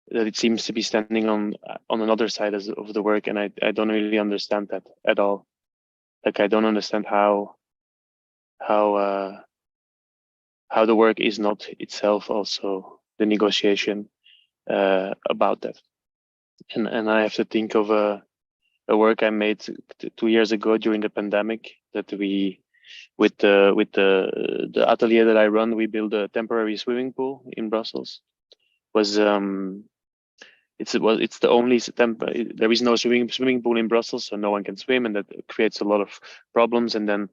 Speaker 11: that it seems to be standing on another side of the work, and I don't really understand that at all. Like, I don't understand how the work is not itself also the negotiation about that. And I have to think of a work I made 2 years ago during the pandemic, that we, with the atelier that I run, we built a temporary swimming pool in Brussels. was it's the only there is no swimming pool in Brussels, so no one can swim, and that creates a lot of problems. And then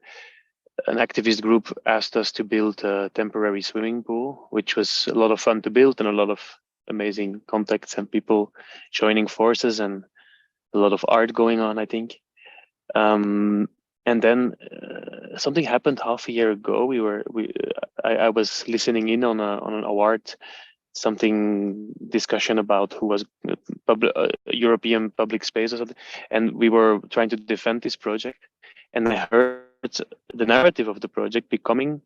Speaker 11: an activist group asked us to build a temporary swimming pool, which was a lot of fun to build and a lot of amazing contacts and people joining forces and a lot of art going on, I think. And then something happened half a year ago. I was listening in on an award, something discussion about who was European public space or something, and we were trying to defend this project, and I heard the narrative of the project becoming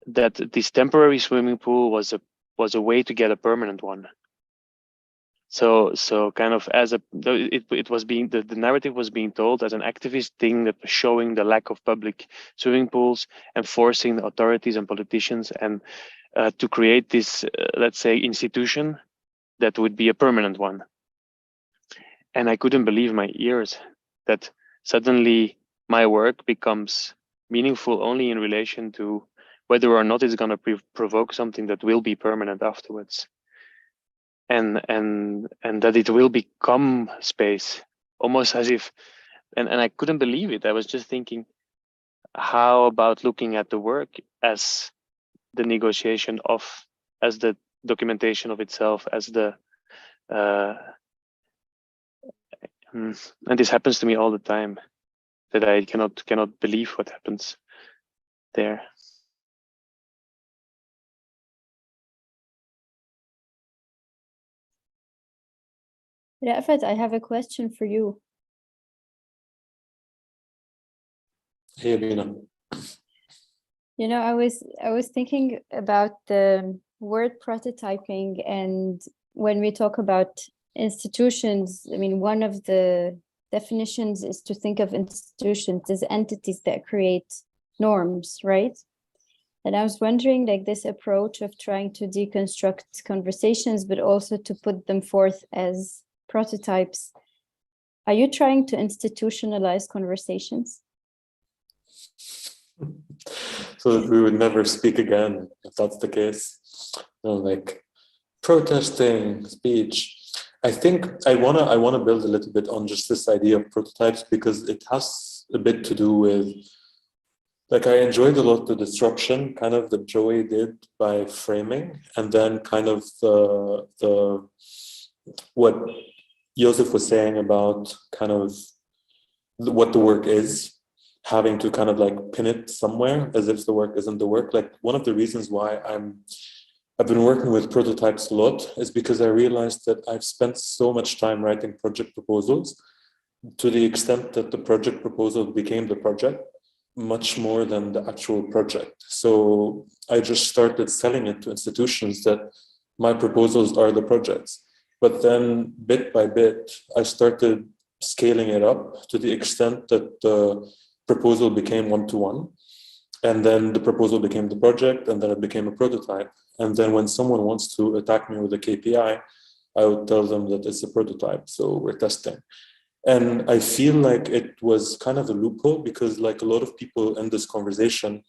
Speaker 11: that this temporary swimming pool was a way to get a permanent one. So kind of as it was being the narrative was being told as an activist thing that was showing the lack of public swimming pools and forcing the authorities and politicians and to create this let's say institution that would be a permanent one. And I couldn't believe my ears that suddenly my work becomes meaningful only in relation to whether or not it's going to provoke something that will be permanent afterwards. And that it will become space, almost as if, and I couldn't believe it. I was just thinking, how about looking at the work as the negotiation of, as the documentation of itself, as the, and this happens to me all the time, that I cannot believe what happens there.
Speaker 2: Rafat, I have a question for you.
Speaker 1: Hey, Abina.
Speaker 2: You know, I was thinking about the word prototyping, and when we talk about institutions, I mean, one of the definitions is to think of institutions as entities that create norms, right? And I was wondering, like, this approach of trying to deconstruct conversations, but also to put them forth as prototypes, are you trying to institutionalize conversations?
Speaker 1: So that we would never speak again, if that's the case. You know, like protesting speech. I think I wanna build a little bit on just this idea of prototypes, because it has a bit to do with, like, I enjoyed a lot the disruption kind of that Joey did by framing, and then kind of the what Joseph was saying about kind of what the work is, having to kind of like pin it somewhere as if the work isn't the work. Like, one of the reasons why I've been working with prototypes a lot is because I realized that I've spent so much time writing project proposals, to the extent that the project proposal became the project much more than the actual project. So I just started selling it to institutions that my proposals are the projects. But then bit by bit, I started scaling it up to the extent that the proposal became one-to-one. And then the proposal became the project, and then it became a prototype. And then when someone wants to attack me with a KPI, I would tell them that it's a prototype, so we're testing. And I feel like it was kind of a loophole, because like a lot of people in this conversation,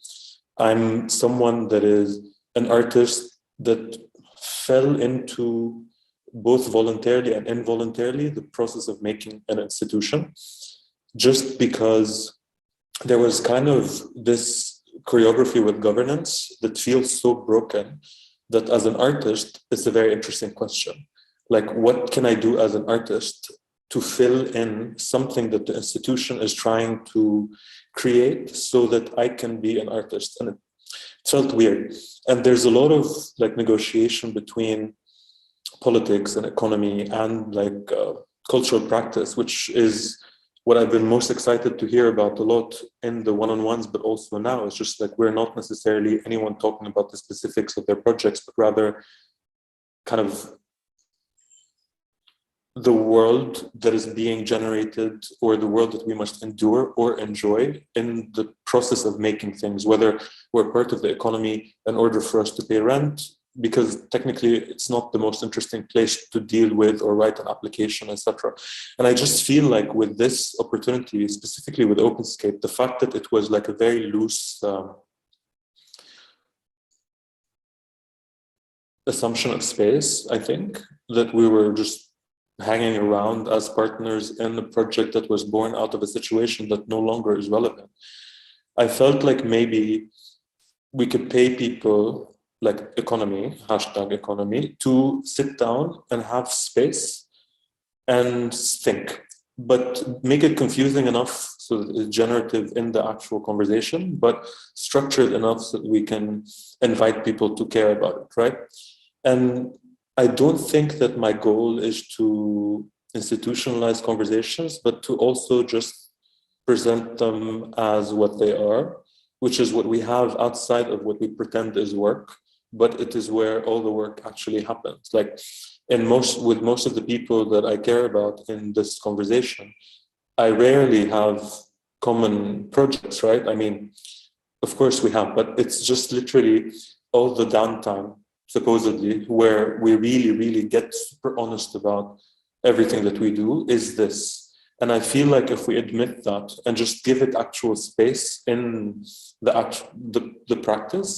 Speaker 1: I'm someone that is an artist that fell into both voluntarily and involuntarily the process of making an institution, just because there was kind of this choreography with governance that feels so broken that as an artist, it's a very interesting question. Like, what can I do as an artist to fill in something that the institution is trying to create so that I can be an artist? And it felt weird. And there's a lot of like negotiation between politics and economy and like cultural practice, which is what I've been most excited to hear about a lot in the one-on-ones, but also now. It's just like, we're not necessarily anyone talking about the specifics of their projects, but rather kind of the world that is being generated, or the world that we must endure or enjoy in the process of making things, whether we're part of the economy in order for us to pay rent, because technically it's not the most interesting place to deal with or write an application, etc. And I just feel like with this opportunity, specifically with OpenScape, the fact that it was like a very loose assumption of space, I think, that we were just hanging around as partners in a project that was born out of a situation that no longer is relevant. I felt like maybe we could pay people like economy, #economy, to sit down and have space and think, but make it confusing enough so that it's generative in the actual conversation, but structured enough so that we can invite people to care about it, right? And I don't think that my goal is to institutionalize conversations, but to also just present them as what they are, which is what we have outside of what we pretend is work, but it is where all the work actually happens. Like with most of the people that I care about in this conversation, I rarely have common projects, right? I mean, of course we have, but it's just literally all the downtime, supposedly, where we really, really get super honest about everything that we do is this. And I feel like if we admit that and just give it actual space in the practice,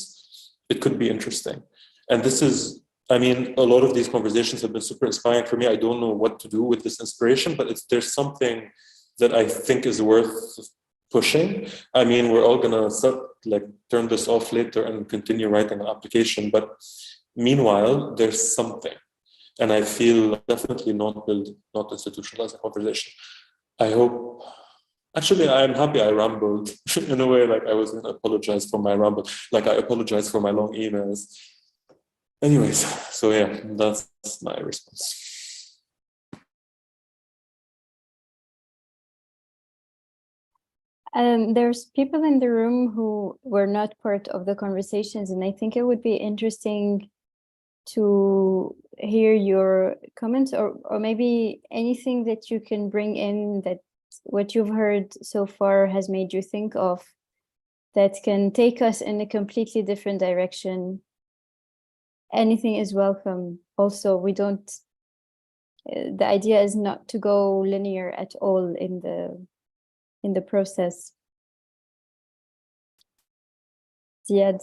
Speaker 1: it could be interesting. And this is, I mean, a lot of these conversations have been super inspiring for me. I don't know what to do with this inspiration, but there's something that I think is worth pushing. I mean, we're all gonna turn this off later and continue writing an application, but meanwhile, there's something. And I feel definitely not institutionalized conversation. I hope, actually, I'm happy I rambled in a way, like I was going to apologize for my ramble, like I apologize for my long emails. Anyways, so yeah, that's my response.
Speaker 2: There's people in the room who were not part of the conversations, and I think it would be interesting to hear your comments or maybe anything that you can bring in that what you've heard so far has made you think of that can take us in a completely different direction. Anything is welcome. Also, we don't, the idea is not to go linear at all in the process. Ziad.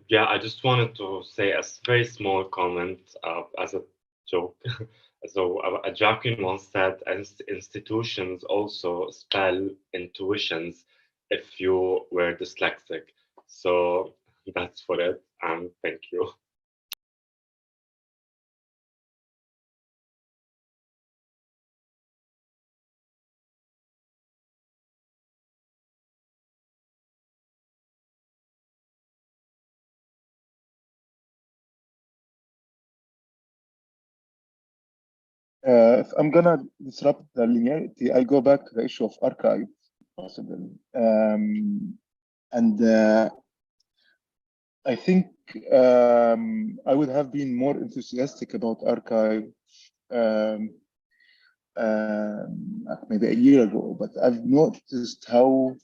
Speaker 6: Yeah, I just wanted to say a very small comment as a joke. So Jacqueline once said, institutions also spell intuitions if you were dyslexic. So that's for it, and thank you.
Speaker 5: If I'm gonna disrupt the linearity, I'll go back to the issue of archive, if possible. I think I would have been more enthusiastic about archive maybe a year ago, but I've noticed how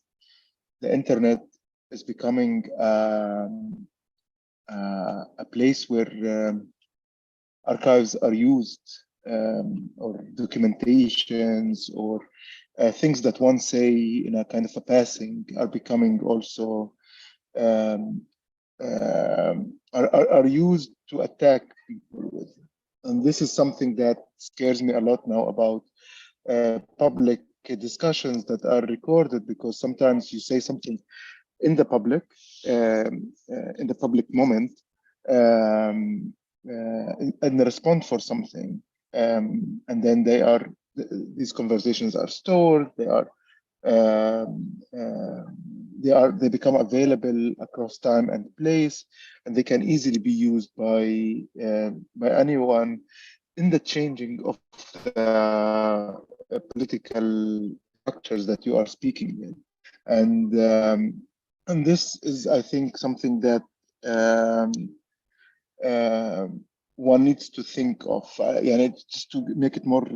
Speaker 5: the internet is becoming a place where archives are used, or documentations, or things that one say in a kind of a passing are becoming also are used to attack people with. And this is something that scares me a lot now about public discussions that are recorded, because sometimes you say something in the public moment, and respond for something, and then these conversations are stored. They become available across time and place, and they can easily be used by anyone in the changing of the political structures that you are speaking in. And this is, I think, something that one needs to think of. Just to make it more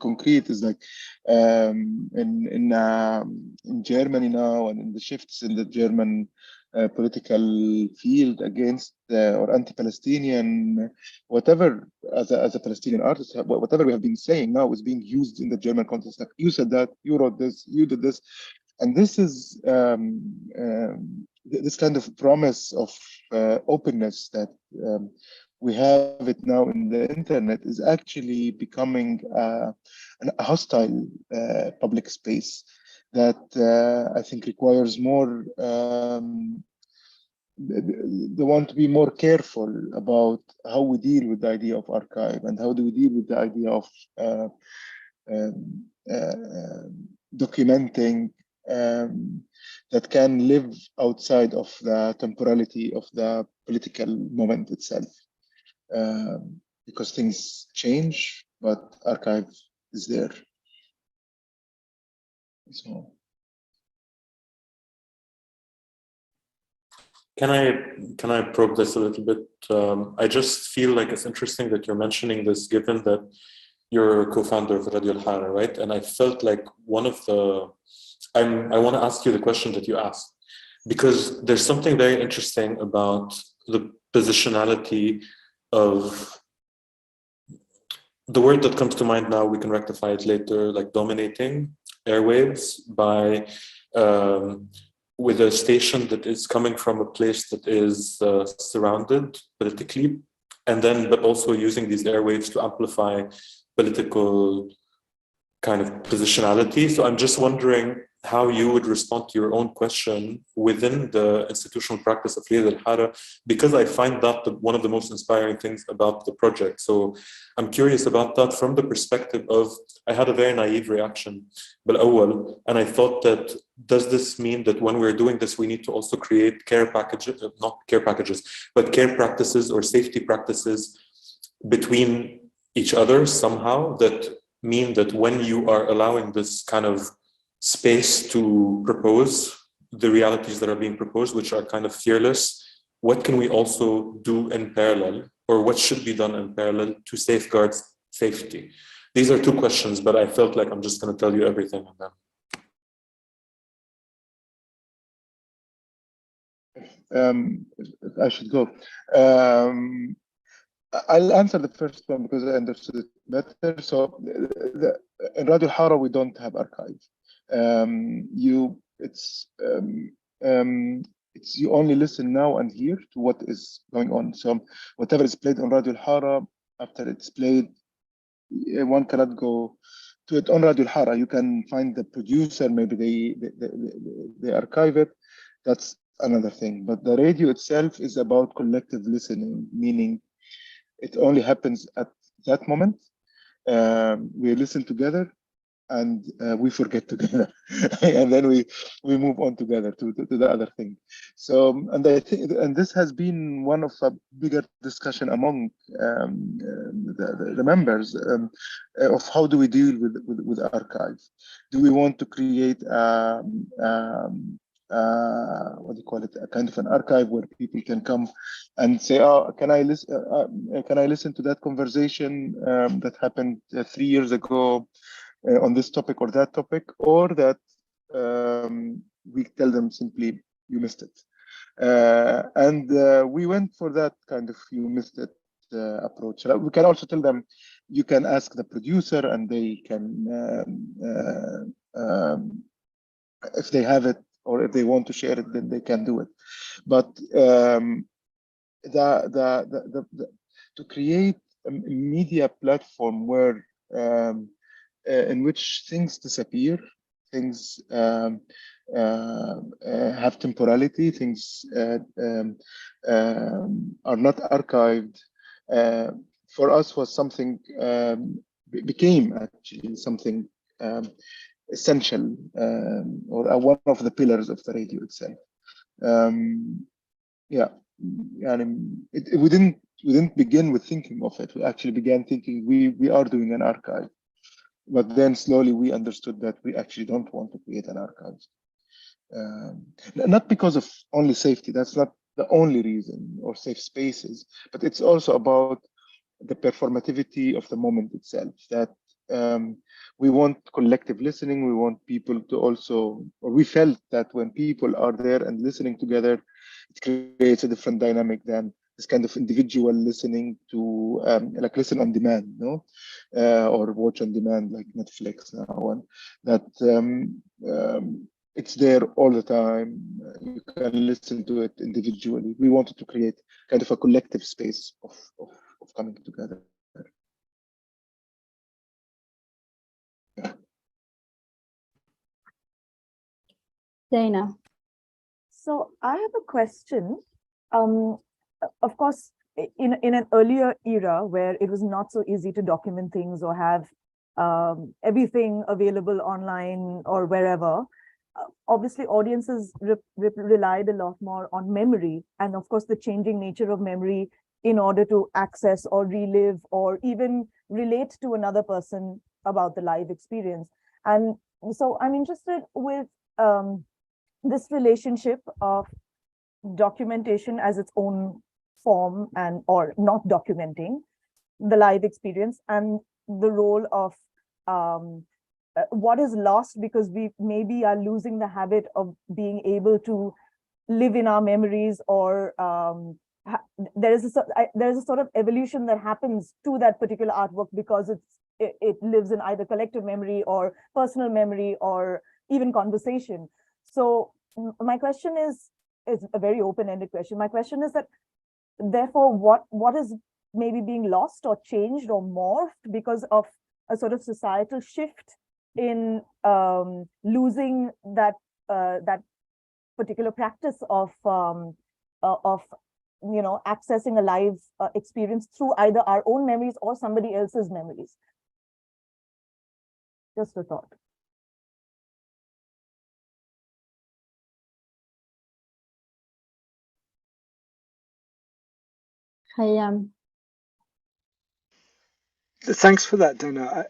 Speaker 5: concrete, is like in Germany now, and in the shifts in the German political field against or anti-Palestinian, whatever, as a Palestinian artist, whatever we have been saying now is being used in the German context. Like, you said that, you wrote this, you did this. And this is this kind of promise of openness that we have it now in the internet is actually becoming a hostile public space that I think requires more. They want to be more careful about how we deal with the idea of archive and how do we deal with the idea of documenting that can live outside of the temporality of the political moment itself. Because things change, but archive is there. So.
Speaker 1: Can I probe this a little bit? I just feel like it's interesting that you're mentioning this, given that you're a co-founder of Radio Al-Hara, right? And I felt like one of the, I want to ask you the question that you asked, because there's something very interesting about the positionality of the word that comes to mind now, we can rectify it later, like dominating airwaves by, with a station that is coming from a place that is surrounded politically, and then but also using these airwaves to amplify political kind of positionality. So I'm just wondering how you would respond to your own question within the institutional practice of Riyad Al-Hara, because I find that one of the most inspiring things about the project. So I'm curious about that from the perspective of, I had a very naive reaction, and I thought that, does this mean that when we're doing this, we need to also create care packages, not care packages, but care practices or safety practices between each other somehow, that mean that when you are allowing this kind of space to propose the realities that are being proposed, which are kind of fearless, what can we also do in parallel, or what should be done in parallel to safeguard safety? These are two questions, but I felt like I'm just going to tell you everything on
Speaker 5: them. I should go. I'll answer the first one because I understood it better. So in Radio Al-Hara, we don't have archive. It's you only listen now and hear to what is going on. So whatever is played on Radio Al-Hara, after it's played, one cannot go to it on Radio Al-Hara. You can find the producer, maybe they archive it. That's another thing. But the radio itself is about collective listening, meaning it only happens at that moment. We listen together and we forget together, and then we move on together to the other thing. So, and I think, and this has been one of a bigger discussion among the members of how do we deal with archive? Do we want to create what do you call it? A kind of an archive where people can come and say, "Oh, can I listen to that conversation that happened 3 years ago on this topic or that topic?" Or that we tell them simply, "You missed it." And we went for that kind of "you missed it" approach. We can also tell them, you can ask the producer, and they can, if they have it, or if they want to share it, then they can do it. But to create a media platform where in which things disappear, things have temporality, things are not archived, for us was something, became actually something essential, or one of the pillars of the radio itself. Yeah, and we didn't begin with thinking of it. We actually began thinking we are doing an archive, but then slowly we understood that we actually don't want to create an archive. Not because of only safety. That's not the only reason, or safe spaces, but it's also about the performativity of the moment itself. That we want collective listening. We want people to also, or we felt that when people are there and listening together, it creates a different dynamic than this kind of individual listening to like listen on demand, no, or watch on demand like Netflix now. And that it's there all the time. You can listen to it individually. We wanted to create kind of a collective space of coming together. Yeah.
Speaker 2: Dana.
Speaker 7: So I have a question. Of course, in an earlier era where it was not so easy to document things or have everything available online or wherever, obviously audiences relied a lot more on memory, and of course the changing nature of memory in order to access or relive or even relate to another person about the live experience. And so I'm interested with this relationship of documentation as its own form and or not documenting the live experience, and the role of what is lost because we maybe are losing the habit of being able to live in our memories, or there is a sort of evolution that happens to that particular artwork because it lives in either collective memory or personal memory or even conversation. So my question is a very open-ended question. My question is that, therefore, what is maybe being lost or changed or morphed because of a sort of societal shift in losing that that particular practice of accessing a live experience through either our own memories or somebody else's memories? Just a thought.
Speaker 3: Thanks for that, Dana.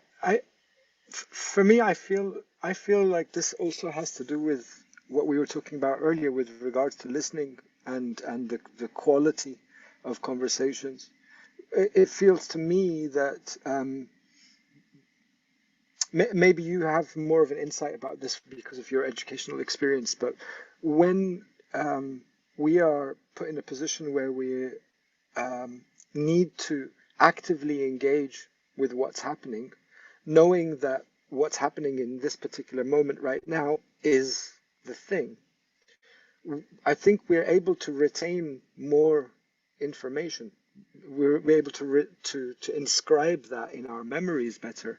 Speaker 3: For me, I feel like this also has to do with what we were talking about earlier with regards to listening and the quality of conversations. It feels to me that maybe you have more of an insight about this because of your educational experience, but when we are put in a position where we need to actively engage with what's happening, knowing that what's happening in this particular moment right now is the thing, I think we're able to retain more information. We're able to inscribe that in our memories better.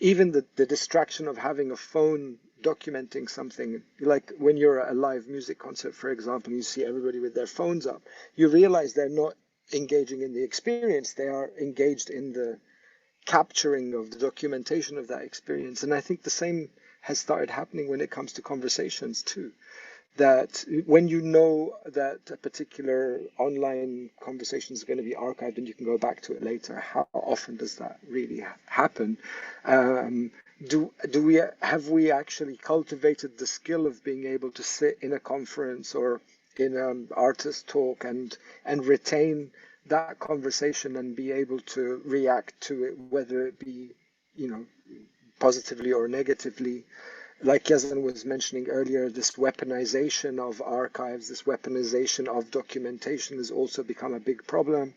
Speaker 3: Even the distraction of having a phone documenting something, like when you're at a live music concert, for example, you see everybody with their phones up, you realize they're not engaging in the experience, they are engaged in the capturing of the documentation of that experience. And I think the same has started happening when it comes to conversations too. That when you know that a particular online conversation is going to be archived and you can go back to it later, how often does that really happen? Have we actually cultivated the skill of being able to sit in a conference or in an artist talk and retain that conversation and be able to react to it, whether it be, positively or negatively? Like Yazan was mentioning earlier, this weaponization of archives, this weaponization of documentation has also become a big problem,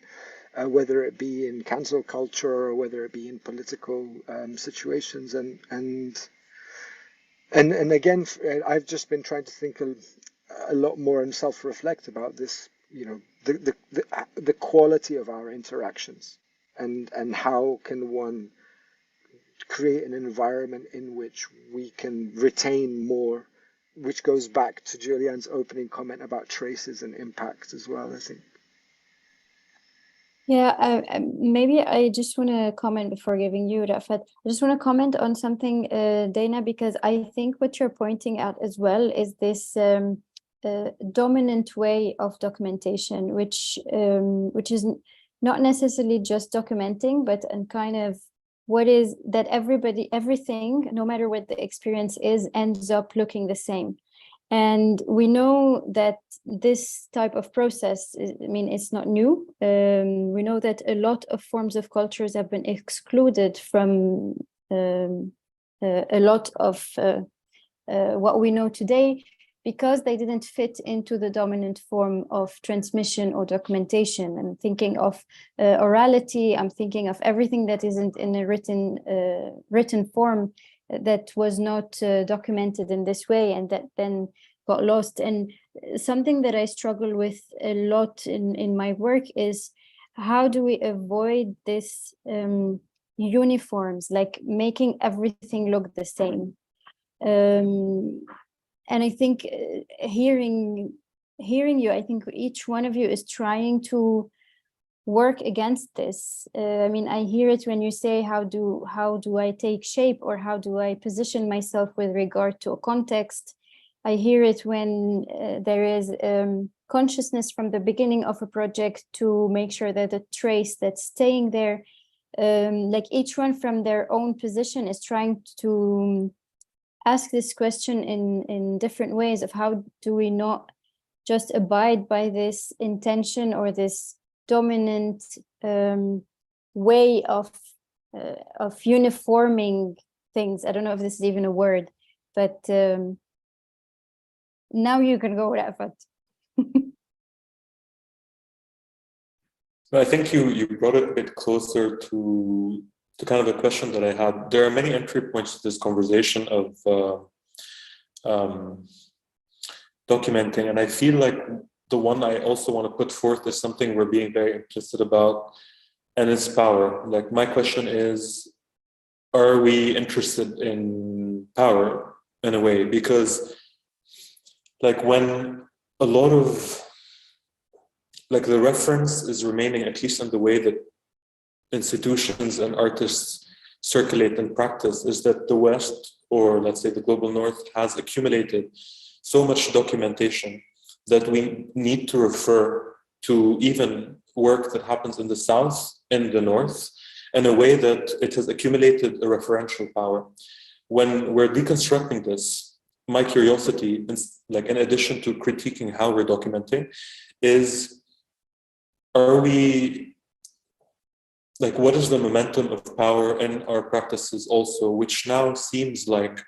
Speaker 3: whether it be in cancel culture or whether it be in political situations. And again, I've just been trying to think a lot more and self-reflect about this, the quality of our interactions and how can one create an environment in which we can retain more, which goes back to Julian's opening comment about traces and impacts as well, I think.
Speaker 2: Yeah, maybe I just want to comment before giving you, Rafat. I just want to comment on something, Dana, because I think what you're pointing out as well is this dominant way of documentation, which is not necessarily just documenting, but kind of what is that everything, no matter what the experience is, ends up looking the same. And we know that this type of process, it's not new. We know that a lot of forms of cultures have been excluded from a lot of what we know today because they didn't fit into the dominant form of transmission or documentation. I'm thinking of orality. I'm thinking of everything that isn't in a written form that was not documented in this way, and that then got lost. And something that I struggle with a lot in my work is, how do we avoid this uniforms, like making everything look the same? And I think hearing you, I think each one of you is trying to work against this. I mean, I hear it when you say, how do I take shape, or how do I position myself with regard to a context? I hear it when there is consciousness from the beginning of a project to make sure that the trace that's staying there, like each one from their own position is trying to ask this question in different ways of how do we not just abide by this intention or this dominant way of uniforming things. I don't know if this is even a word, but now you can go with Rafat.
Speaker 1: I think you brought it a bit closer to kind of a question that I had. There are many entry points to this conversation of documenting, and I feel like the one I also want to put forth is something we're being very implicit about, and it's power. Like, my question is, are we interested in power in a way? Because like, when a lot of like the reference is remaining, at least in the way that institutions and artists circulate and practice, is that the West, or let's say the global North, has accumulated so much documentation that we need to refer to even work that happens in the South and the North in a way that it has accumulated a referential power. When we're deconstructing this, my curiosity, like in addition to critiquing how we're documenting, is, are we, like, what is the momentum of power in our practices also, which now seems like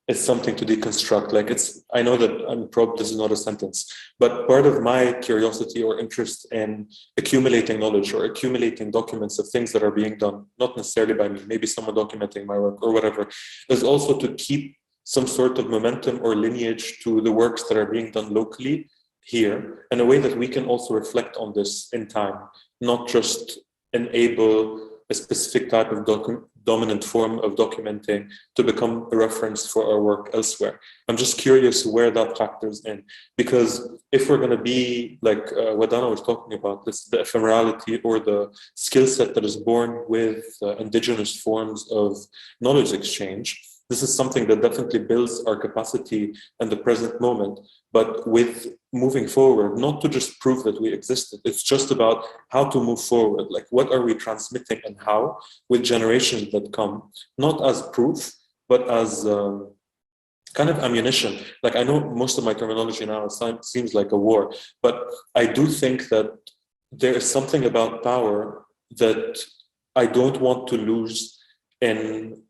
Speaker 1: it's something to deconstruct. Like, it's, I know that this is not a sentence, but part of my curiosity or interest in accumulating knowledge or accumulating documents of things that are being done, not necessarily by me, maybe someone documenting my work or whatever, is also to keep some sort of momentum or lineage to the works that are being done locally here, in a way that we can also reflect on this in time, not just enable a specific type of dominant form of documenting to become a reference for our work elsewhere. I'm just curious where that factors in, because if we're going to be like what Dana was talking about, this, the ephemerality or the skill set that is born with indigenous forms of knowledge exchange, this is something that definitely builds our capacity in the present moment. But with moving forward, not to just prove that we existed, it's just about how to move forward. Like, what are we transmitting and how, with generations that come, not as proof, but as kind of ammunition. Like, I know most of my terminology now seems like a war, but I do think that there is something about power that I don't want to lose in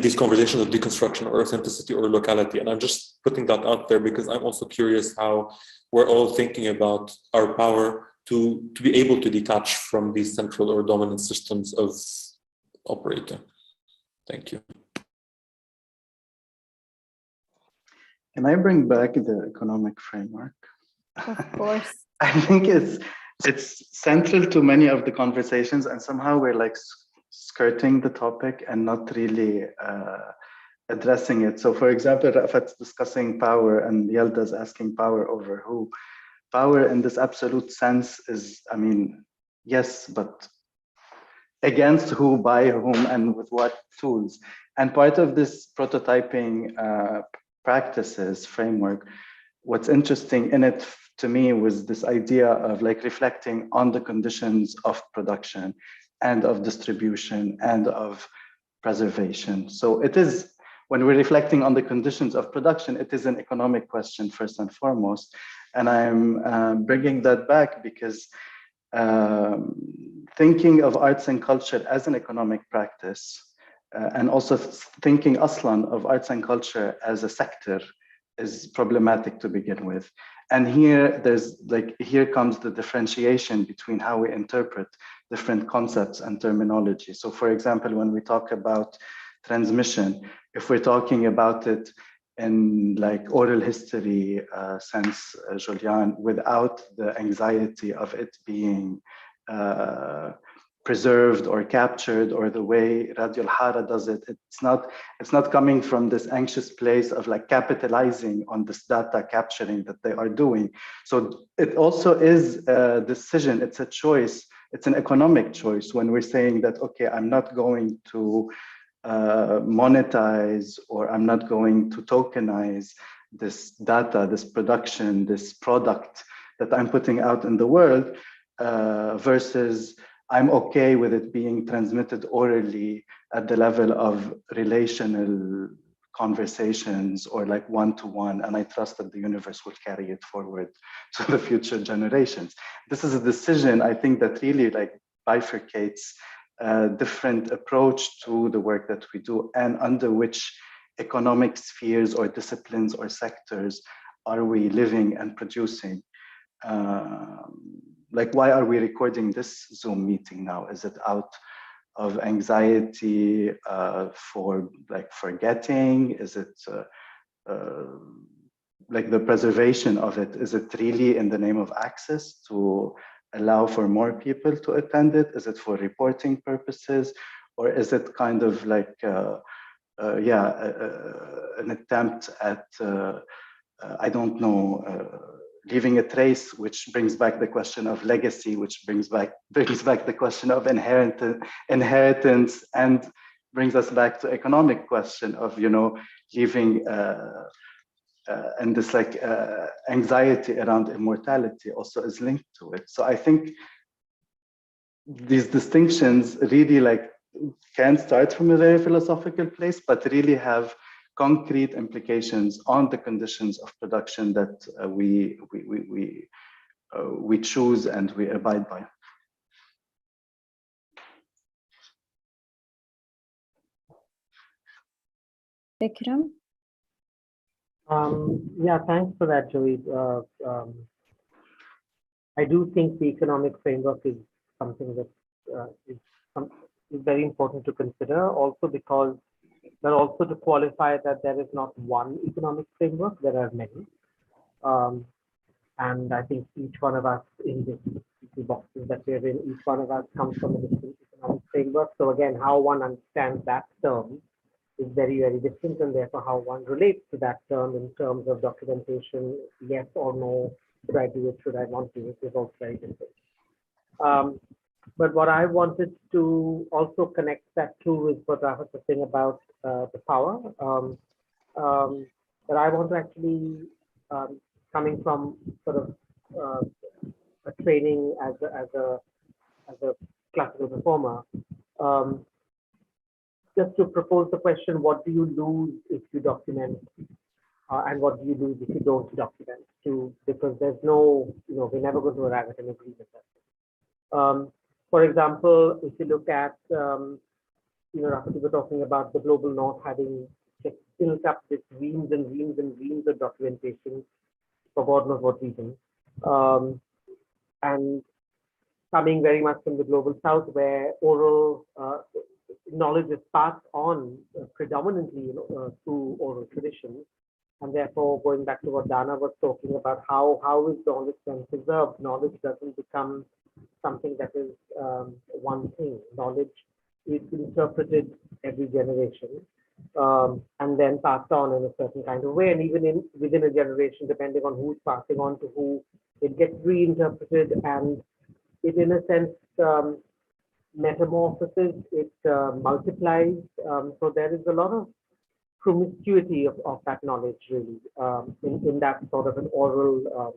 Speaker 1: these conversations of deconstruction or authenticity or locality. And I'm just putting that out there because I'm also curious how we're all thinking about our power to be able to detach from these central or dominant systems of operating. Thank you.
Speaker 10: Can I bring back the economic framework?
Speaker 2: Of course.
Speaker 10: I think it's central to many of the conversations, and somehow we're like skirting the topic and not really addressing it. So for example, Rafat's discussing power and Yelda's asking power over who. Power in this absolute sense is, I mean, yes, but against who, by whom, and with what tools. And part of this prototyping practices framework, what's interesting in it to me was this idea of like reflecting on the conditions of production and of distribution and of preservation. So it is, when we're reflecting on the conditions of production, it is an economic question first and foremost. And I'm bringing that back because thinking of arts and culture as an economic practice, and also thinking aslan of arts and culture as a sector is problematic to begin with. And here comes the differentiation between how we interpret different concepts and terminology. So for example, when we talk about transmission, if we're talking about it in like oral history sense, Julian, without the anxiety of it being preserved or captured, or the way Radio Al-Hara does it, it's not coming from this anxious place of like capitalizing on this data capturing that they are doing. So it also is a decision, it's a choice, it's an economic choice when we're saying that, okay, I'm not going to monetize, or I'm not going to tokenize this data, this production, this product that I'm putting out in the world, versus I'm okay with it being transmitted orally at the level of relational conversations or like one-to-one, and I trust that the universe will carry it forward to the future generations. This is a decision, I think, that really like bifurcates a different approach to the work that we do, and under which economic spheres or disciplines or sectors are we living and producing. Like, why are we recording this Zoom meeting now? Is it out of anxiety for like forgetting? Is it like the preservation of it? Is it really in the name of access to allow for more people to attend it? Is it for reporting purposes? Or is it kind of like, an attempt at, I don't know, leaving a trace, which brings back the question of legacy, which brings back the question of inheritance, and brings us back to economic question of, you know, leaving and this like anxiety around immortality also is linked to it. So I think these distinctions really like can start from a very philosophical place, but really have concrete implications on the conditions of production that we choose and we abide by.
Speaker 2: Vikram?
Speaker 9: Yeah, thanks for that, Joey. I do think the economic framework is something that is very important to consider, also because, but also to qualify that there is not one economic framework, there are many. And I think each one of us in the boxes that we're in, each one of us comes from a different economic framework. So again, how one understands that term is very, very different, and therefore how one relates to that term in terms of documentation, yes or no, should I do it, should I not do it, is also very different. But what I wanted to also connect that to is what I was saying about the power. But I want to actually, coming from sort of a training as a classical performer, just to propose the question, what do you lose if you document, and what do you lose if you don't document? Because there's no, you know, we're never going to arrive at an agreement. For example, if you look at, you know, Rafati was talking about the global north having just built up this reams and reams and reams of documentation for God knows what reason, and coming very much from the global south, where oral knowledge is passed on predominantly, you know, through oral tradition, and therefore going back to what Dana was talking about, how is knowledge then preserved? Knowledge doesn't become something that is one thing. Knowledge is interpreted every generation, and then passed on in a certain kind of way. And even within a generation, depending on who's passing on to who, it gets reinterpreted, and it, in a sense, metamorphoses, it multiplies. So there is a lot of promiscuity of that knowledge, really, in that sort of an oral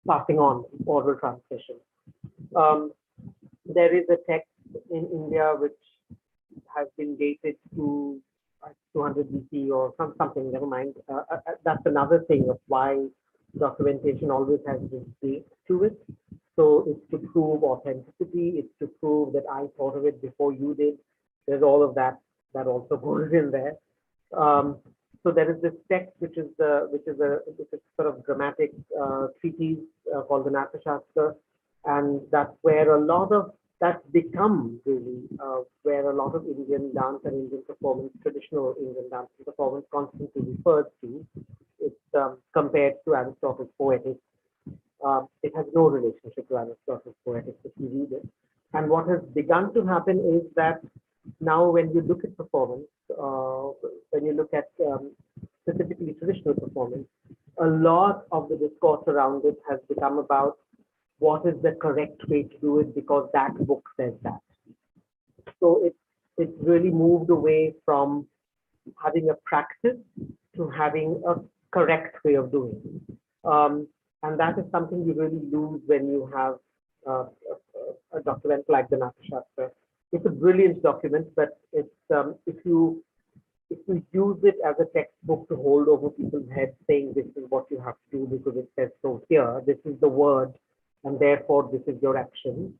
Speaker 9: passing on, oral transmission. There is a text in India which has been dated to 200 BC or something, never mind. That's another thing of why documentation always has this date to it. So it's to prove authenticity, it's to prove that I thought of it before you did. There's all of that also goes in there. So there is this text which is sort of grammatic treatise called the Nathashastra, And that's where a lot of, that's become really where a lot of Indian dance and Indian performance, traditional Indian dance and performance constantly refers to. It's compared to Aristotle's Poetics. It has no relationship to Aristotle's Poetics if you read it. And what has begun to happen is that now when you look at performance, when you look at specifically traditional performance, a lot of the discourse around it has become about what is the correct way to do it because that book says that. So it's really moved away from having a practice to having a correct way of doing it. And that is something you really lose when you have a document like the Natyashastra. It's a brilliant document, but it's if you use it as a textbook to hold over people's heads saying this is what you have to do because it says so here, this is the word, and therefore this is your action,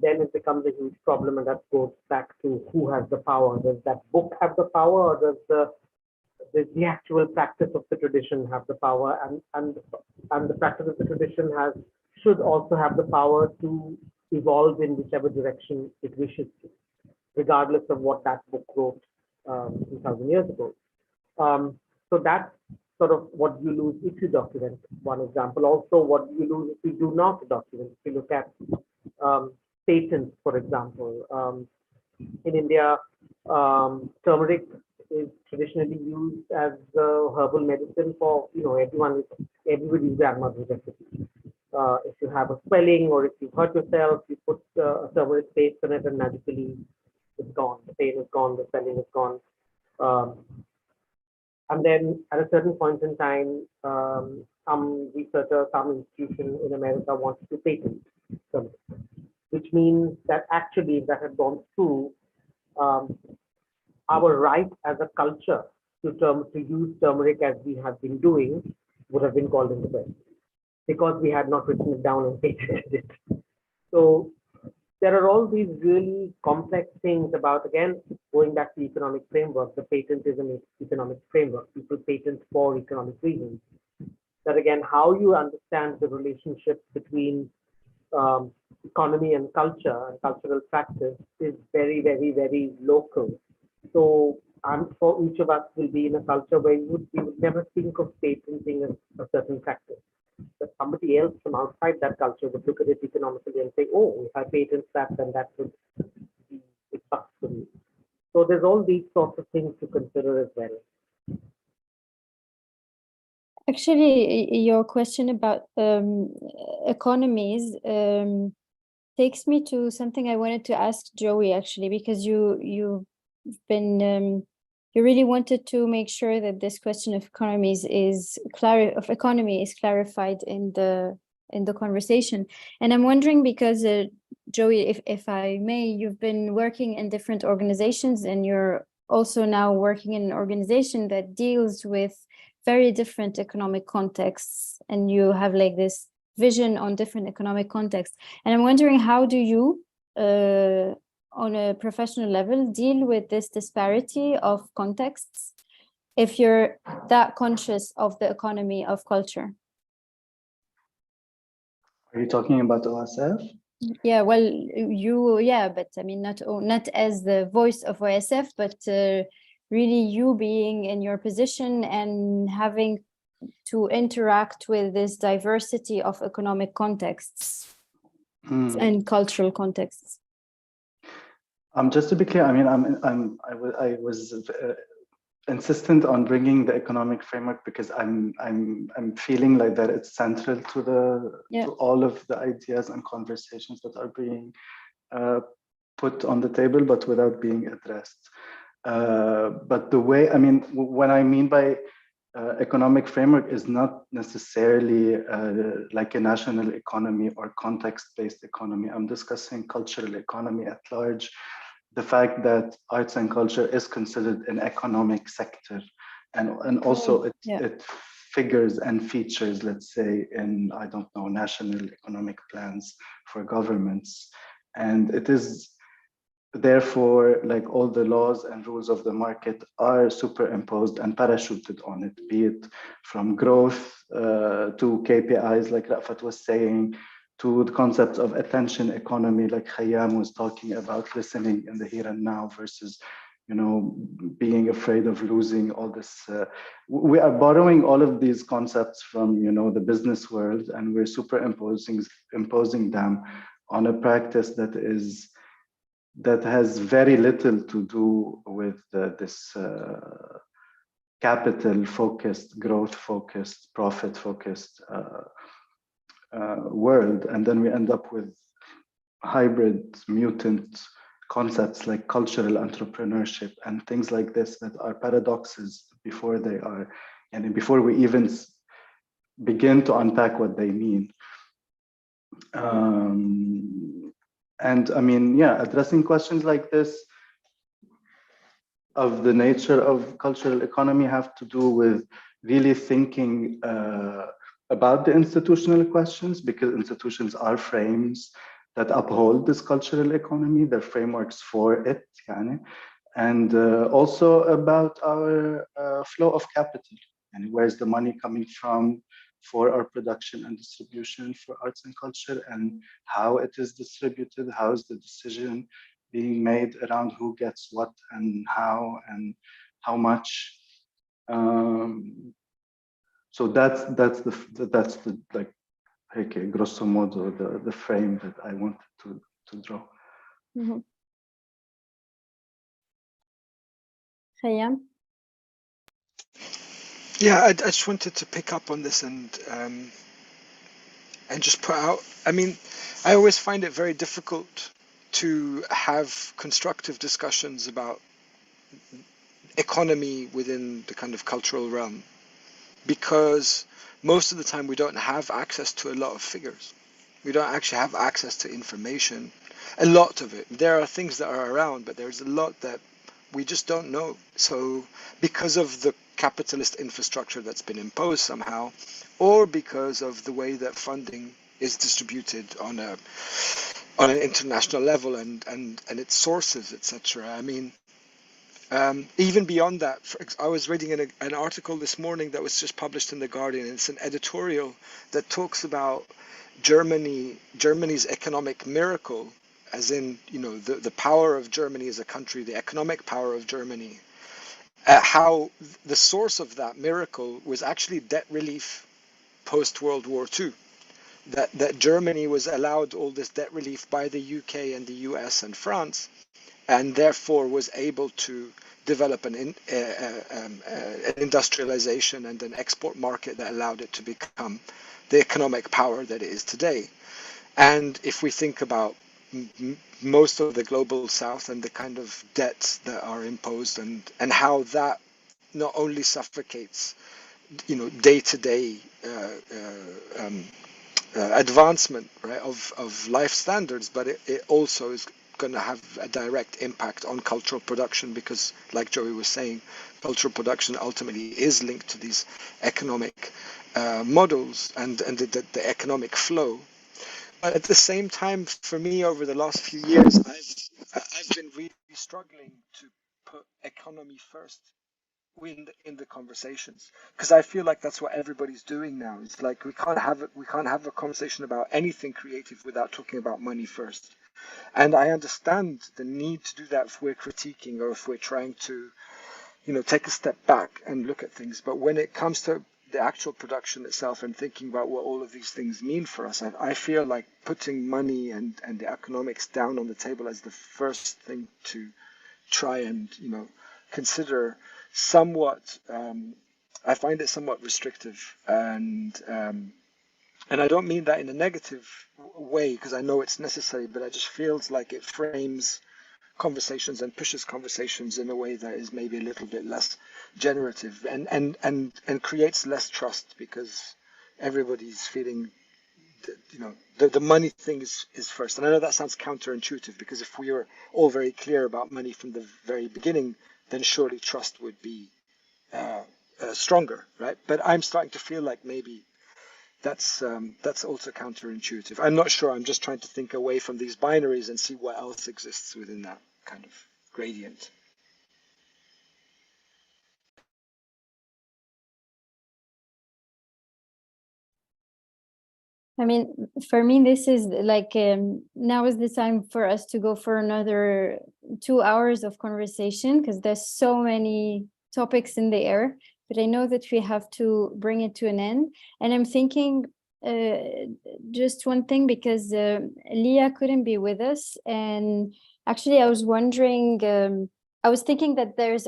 Speaker 9: then it becomes a huge problem, and that goes back to who has the power. Does that book have the power, or does the actual practice of the tradition have the power? And the practice of the tradition should also have the power to evolve in whichever direction it wishes to, regardless of what that book wrote 2,000 years ago. So that's sort of what you lose if you document, one example. Also, what you lose if you do not document. If you look at patents, for example, in India, turmeric is traditionally used as herbal medicine for everybody's grandmother's recipe. If you have a swelling or if you hurt yourself, you put a turmeric paste on it and magically it's gone. The pain is gone, the swelling is gone. And then at a certain point in time, some researcher, some institution in America wanted to patent turmeric, which means that actually if that had gone through, our right as a culture to use turmeric as we have been doing would have been called into question because we had not written it down and patented it. So there are all these really complex things about, again, going back to economic framework. The patent is an economic framework. People patent for economic reasons. That again, how you understand the relationship between economy and culture and cultural practice is very, very, very local. So for each of us will be in a culture where we would never think of patenting a certain practice. But somebody else from outside that culture would look at it economically and say, oh, if I patent that, then that would be a plus for me. So there's all these sorts of things to consider as well.
Speaker 2: Actually, your question about economies takes me to something I wanted to ask Joey, actually, because you've been you really wanted to make sure that this question of economies is clarified in the conversation. And I'm wondering because Joey, if I may, you've been working in different organizations and you're also now working in an organization that deals with very different economic contexts, and you have like this vision on different economic contexts. And I'm wondering, how do you on a professional level deal with this disparity of contexts if you're that conscious of the economy of culture?
Speaker 10: Are you talking about OSF?
Speaker 2: Yeah, well, but I mean, not as the voice of OSF, but really you being in your position and having to interact with this diversity of economic contexts and cultural contexts.
Speaker 10: Just to be clear, I mean, I was insistent on bringing the economic framework because I'm feeling like that it's central to to all of the ideas and conversations that are being put on the table, but without being addressed. But the way, I mean, what I mean by economic framework is not necessarily like a national economy or context-based economy. I'm discussing cultural economy at large. The fact that arts and culture is considered an economic sector, and also it figures and features, let's say, in, I don't know, national economic plans for governments. And it is therefore, like, all the laws and rules of the market are superimposed and parachuted on it, be it from growth to KPIs, like Rafat was saying, to the concepts of attention economy, like Khayyam was talking about, listening in the here and now versus, you know, being afraid of losing all this. We are borrowing all of these concepts from, you know, the business world, and we're imposing them on a practice that has very little to do with this capital focused, growth focused, profit focused world. And then we end up with hybrid, mutant concepts like cultural entrepreneurship and things like this that are paradoxes before they are, and before we even begin to unpack what they mean. And I mean, yeah, addressing questions like this of the nature of cultural economy have to do with really thinking about the institutional questions, because institutions are frames that uphold this cultural economy, they're frameworks for it, and also about our flow of capital, and where's the money coming from for our production and distribution for arts and culture, and how it is distributed, how is the decision being made around who gets what and how much. So that's the like, okay, grosso modo, the frame that I wanted to draw.
Speaker 2: Mm-hmm. Khayyam?
Speaker 3: Yeah, I just wanted to pick up on this and just put out, I mean, I always find it very difficult to have constructive discussions about economy within the kind of cultural realm, because most of the time we don't have access to a lot of figures. We don't actually have access to information, a lot of it. There are things that are around, but there's a lot that we just don't know. So because of the capitalist infrastructure that's been imposed somehow, or because of the way that funding is distributed on an international level and its sources, etc. I mean, even beyond that, I was reading an article this morning that was just published in The Guardian. It's an editorial that talks about Germany's economic miracle, as in, you know, the power of Germany as a country, the economic power of Germany, how the source of that miracle was actually debt relief post-World War II. That Germany was allowed all this debt relief by the UK and the US and France, and therefore was able to develop an industrialization and an export market that allowed it to become the economic power that it is today. And if we think about most of the global south and the kind of debts that are imposed and how that not only suffocates, you know, day-to-day advancement, right, of life standards, but it also is going to have a direct impact on cultural production, because, like Joey was saying, cultural production ultimately is linked to these economic models and the economic flow. But at the same time, for me, over the last few years, I've been really struggling to put economy first in the conversations, because I feel like that's what everybody's doing now. It's like we can't have a conversation about anything creative without talking about money first. And I understand the need to do that if we're critiquing or if we're trying to, you know, take a step back and look at things. But when it comes to the actual production itself and thinking about what all of these things mean for us, I feel like putting money and the economics down on the table as the first thing to try and, you know, consider somewhat, I find it somewhat restrictive, and I don't mean that in a negative way, because I know it's necessary, but it just feels like it frames conversations and pushes conversations in a way that is maybe a little bit less generative and creates less trust, because everybody's feeling that, you know, the money thing is first. And I know that sounds counterintuitive, because if we were all very clear about money from the very beginning, then surely trust would be stronger, right? But I'm starting to feel like maybe that's also counterintuitive. I'm not sure. I'm just trying to think away from these binaries and see what else exists within that kind of gradient.
Speaker 2: I mean, for me, this is like, now is the time for us to go for another 2 hours of conversation, because there's so many topics in the air, but I know that we have to bring it to an end. And I'm thinking just one thing, because Leah couldn't be with us. And actually, I was wondering, I was thinking that there's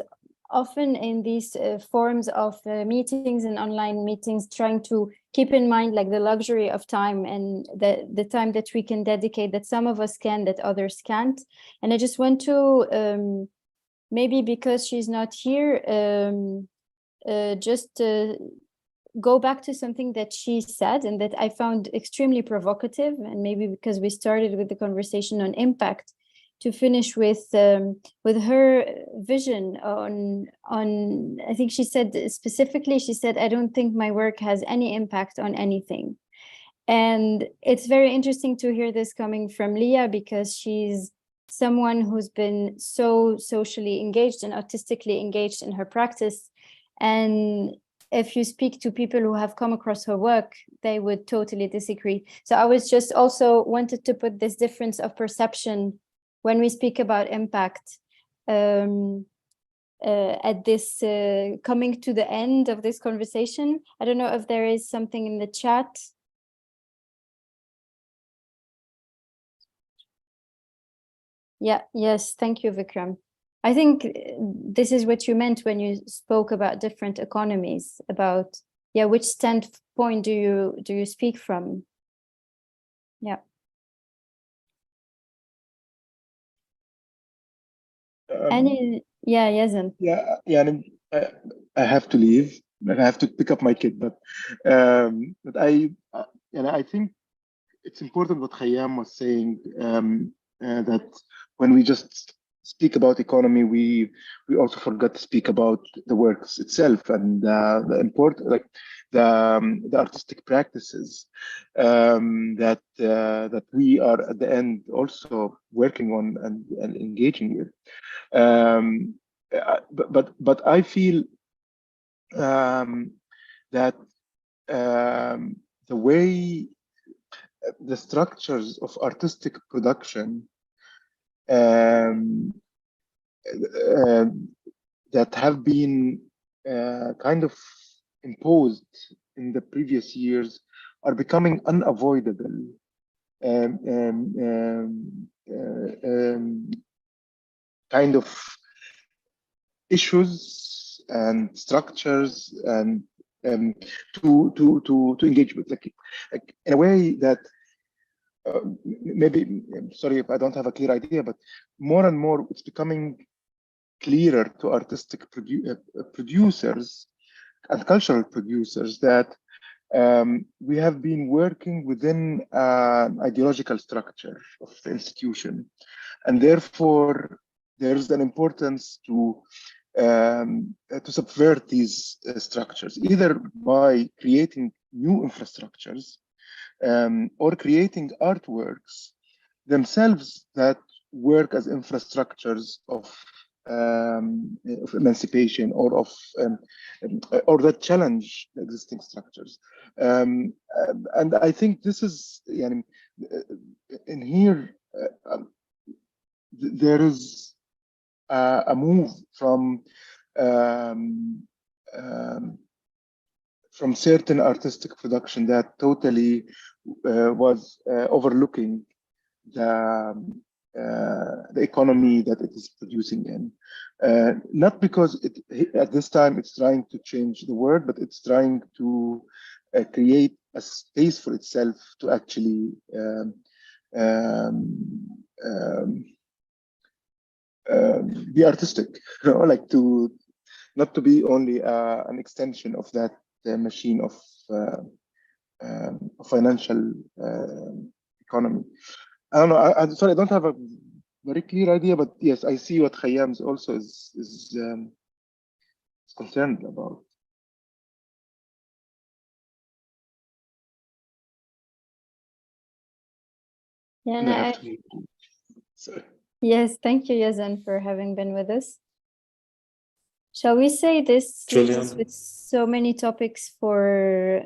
Speaker 2: often in these forms of meetings and online meetings, trying to keep in mind like the luxury of time and the time that we can dedicate, that some of us can, that others can't. And I just want to, maybe because she's not here, just go back to something that she said and that I found extremely provocative, and maybe because we started with the conversation on impact, to finish with her vision on I think she said specifically, she said, I don't think my work has any impact on anything. And it's very interesting to hear this coming from Leah, because she's someone who's been so socially engaged and artistically engaged in her practice. And if you speak to people who have come across her work, they would totally disagree. So I was just also wanted to put this difference of perception when we speak about impact at this coming to the end of this conversation. I don't know if there is something in the chat. Yeah, yes, thank you, Vikram. I think this is what you meant when you spoke about different economies, about, yeah, which standpoint do you speak from? Yeah. Yeah, Yazan.
Speaker 5: Yeah, I have to leave. I have to pick up my kid, but I think it's important what Khayyam was saying, that when we just speak about economy, we also forgot to speak about the works itself and the important, like the artistic practices that we are at the end also working on and engaging with. But I feel that the way the structures of artistic production that have been kind of imposed in the previous years are becoming unavoidable. Kind of issues and structures and to engage with, like in a way that maybe, sorry if I don't have a clear idea, but more and more it's becoming clearer to artistic producers and cultural producers that we have been working within an ideological structure of the institution, and therefore there's an importance to subvert these structures, either by creating new infrastructures or creating artworks themselves that work as infrastructures of emancipation or that challenge the existing structures. And I think this is, in here, there is a move from certain artistic production that totally was overlooking the economy that it is producing in. Not because at this time it's trying to change the world, but it's trying to create a space for itself to actually be artistic, like to not to be only an extension of that machine of financial economy. I don't know. I'm sorry, I don't have a very clear idea, but yes, I see what Khayyam's also is concerned about.
Speaker 2: Yeah, no,
Speaker 5: sorry.
Speaker 2: Yes, thank you, Yazan, for having been with us. Shall we say this leaves us with so many topics for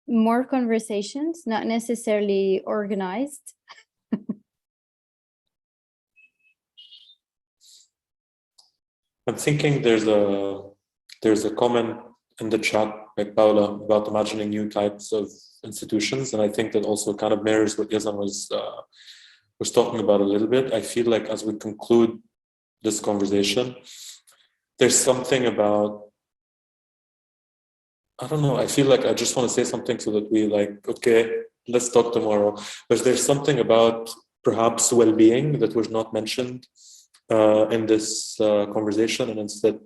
Speaker 2: more conversations, not necessarily organized.
Speaker 1: I'm thinking there's a comment in the chat by Paula about imagining new types of institutions, and I think that also kind of mirrors what Yazan was talking about a little bit. I feel like as we conclude this conversation, there's something about, I don't know, I feel like I just want to say something so that we like, okay, let's talk tomorrow. But there's something about perhaps well-being that was not mentioned in this conversation, and instead,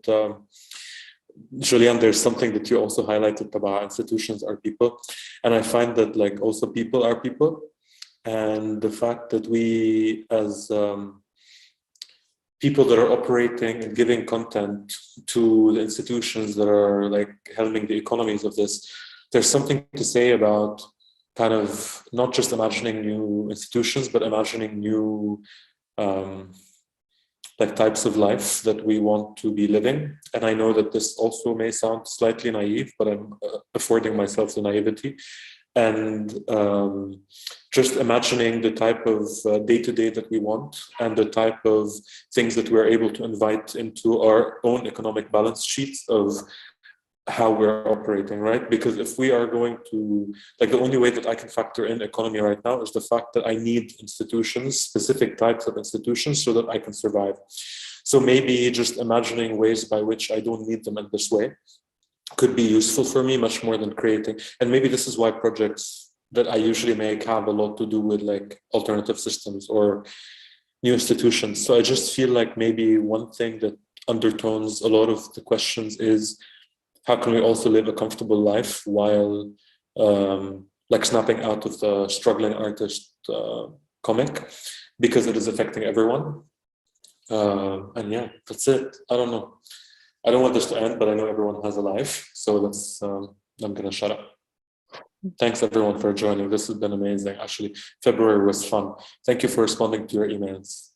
Speaker 1: Julian, there's something that you also highlighted about institutions are people, and I find that like also people are people, and the fact that we as people that are operating and giving content to the institutions that are like helming the economies of this, there's something to say about kind of not just imagining new institutions, but imagining new like types of life that we want to be living. And I know that this also may sound slightly naive, but I'm affording myself the naivety. And just imagining the type of day-to-day that we want and the type of things that we're able to invite into our own economic balance sheets of how we're operating, right? Because if we are going to, like the only way that I can factor in economy right now is the fact that I need institutions, specific types of institutions so that I can survive. So maybe just imagining ways by which I don't need them in this way could be useful for me much more than creating. And maybe this is why projects that I usually make have a lot to do with like alternative systems or new institutions. So I just feel like maybe one thing that undertones a lot of the questions is how can we also live a comfortable life while like snapping out of the struggling artist comic, because it is affecting everyone. And yeah, that's it. I don't know. I don't want this to end, but I know everyone has a life. So let's, I'm going to shut up. Thanks everyone for joining. This has been amazing. Actually, February was fun. Thank you for responding to your emails.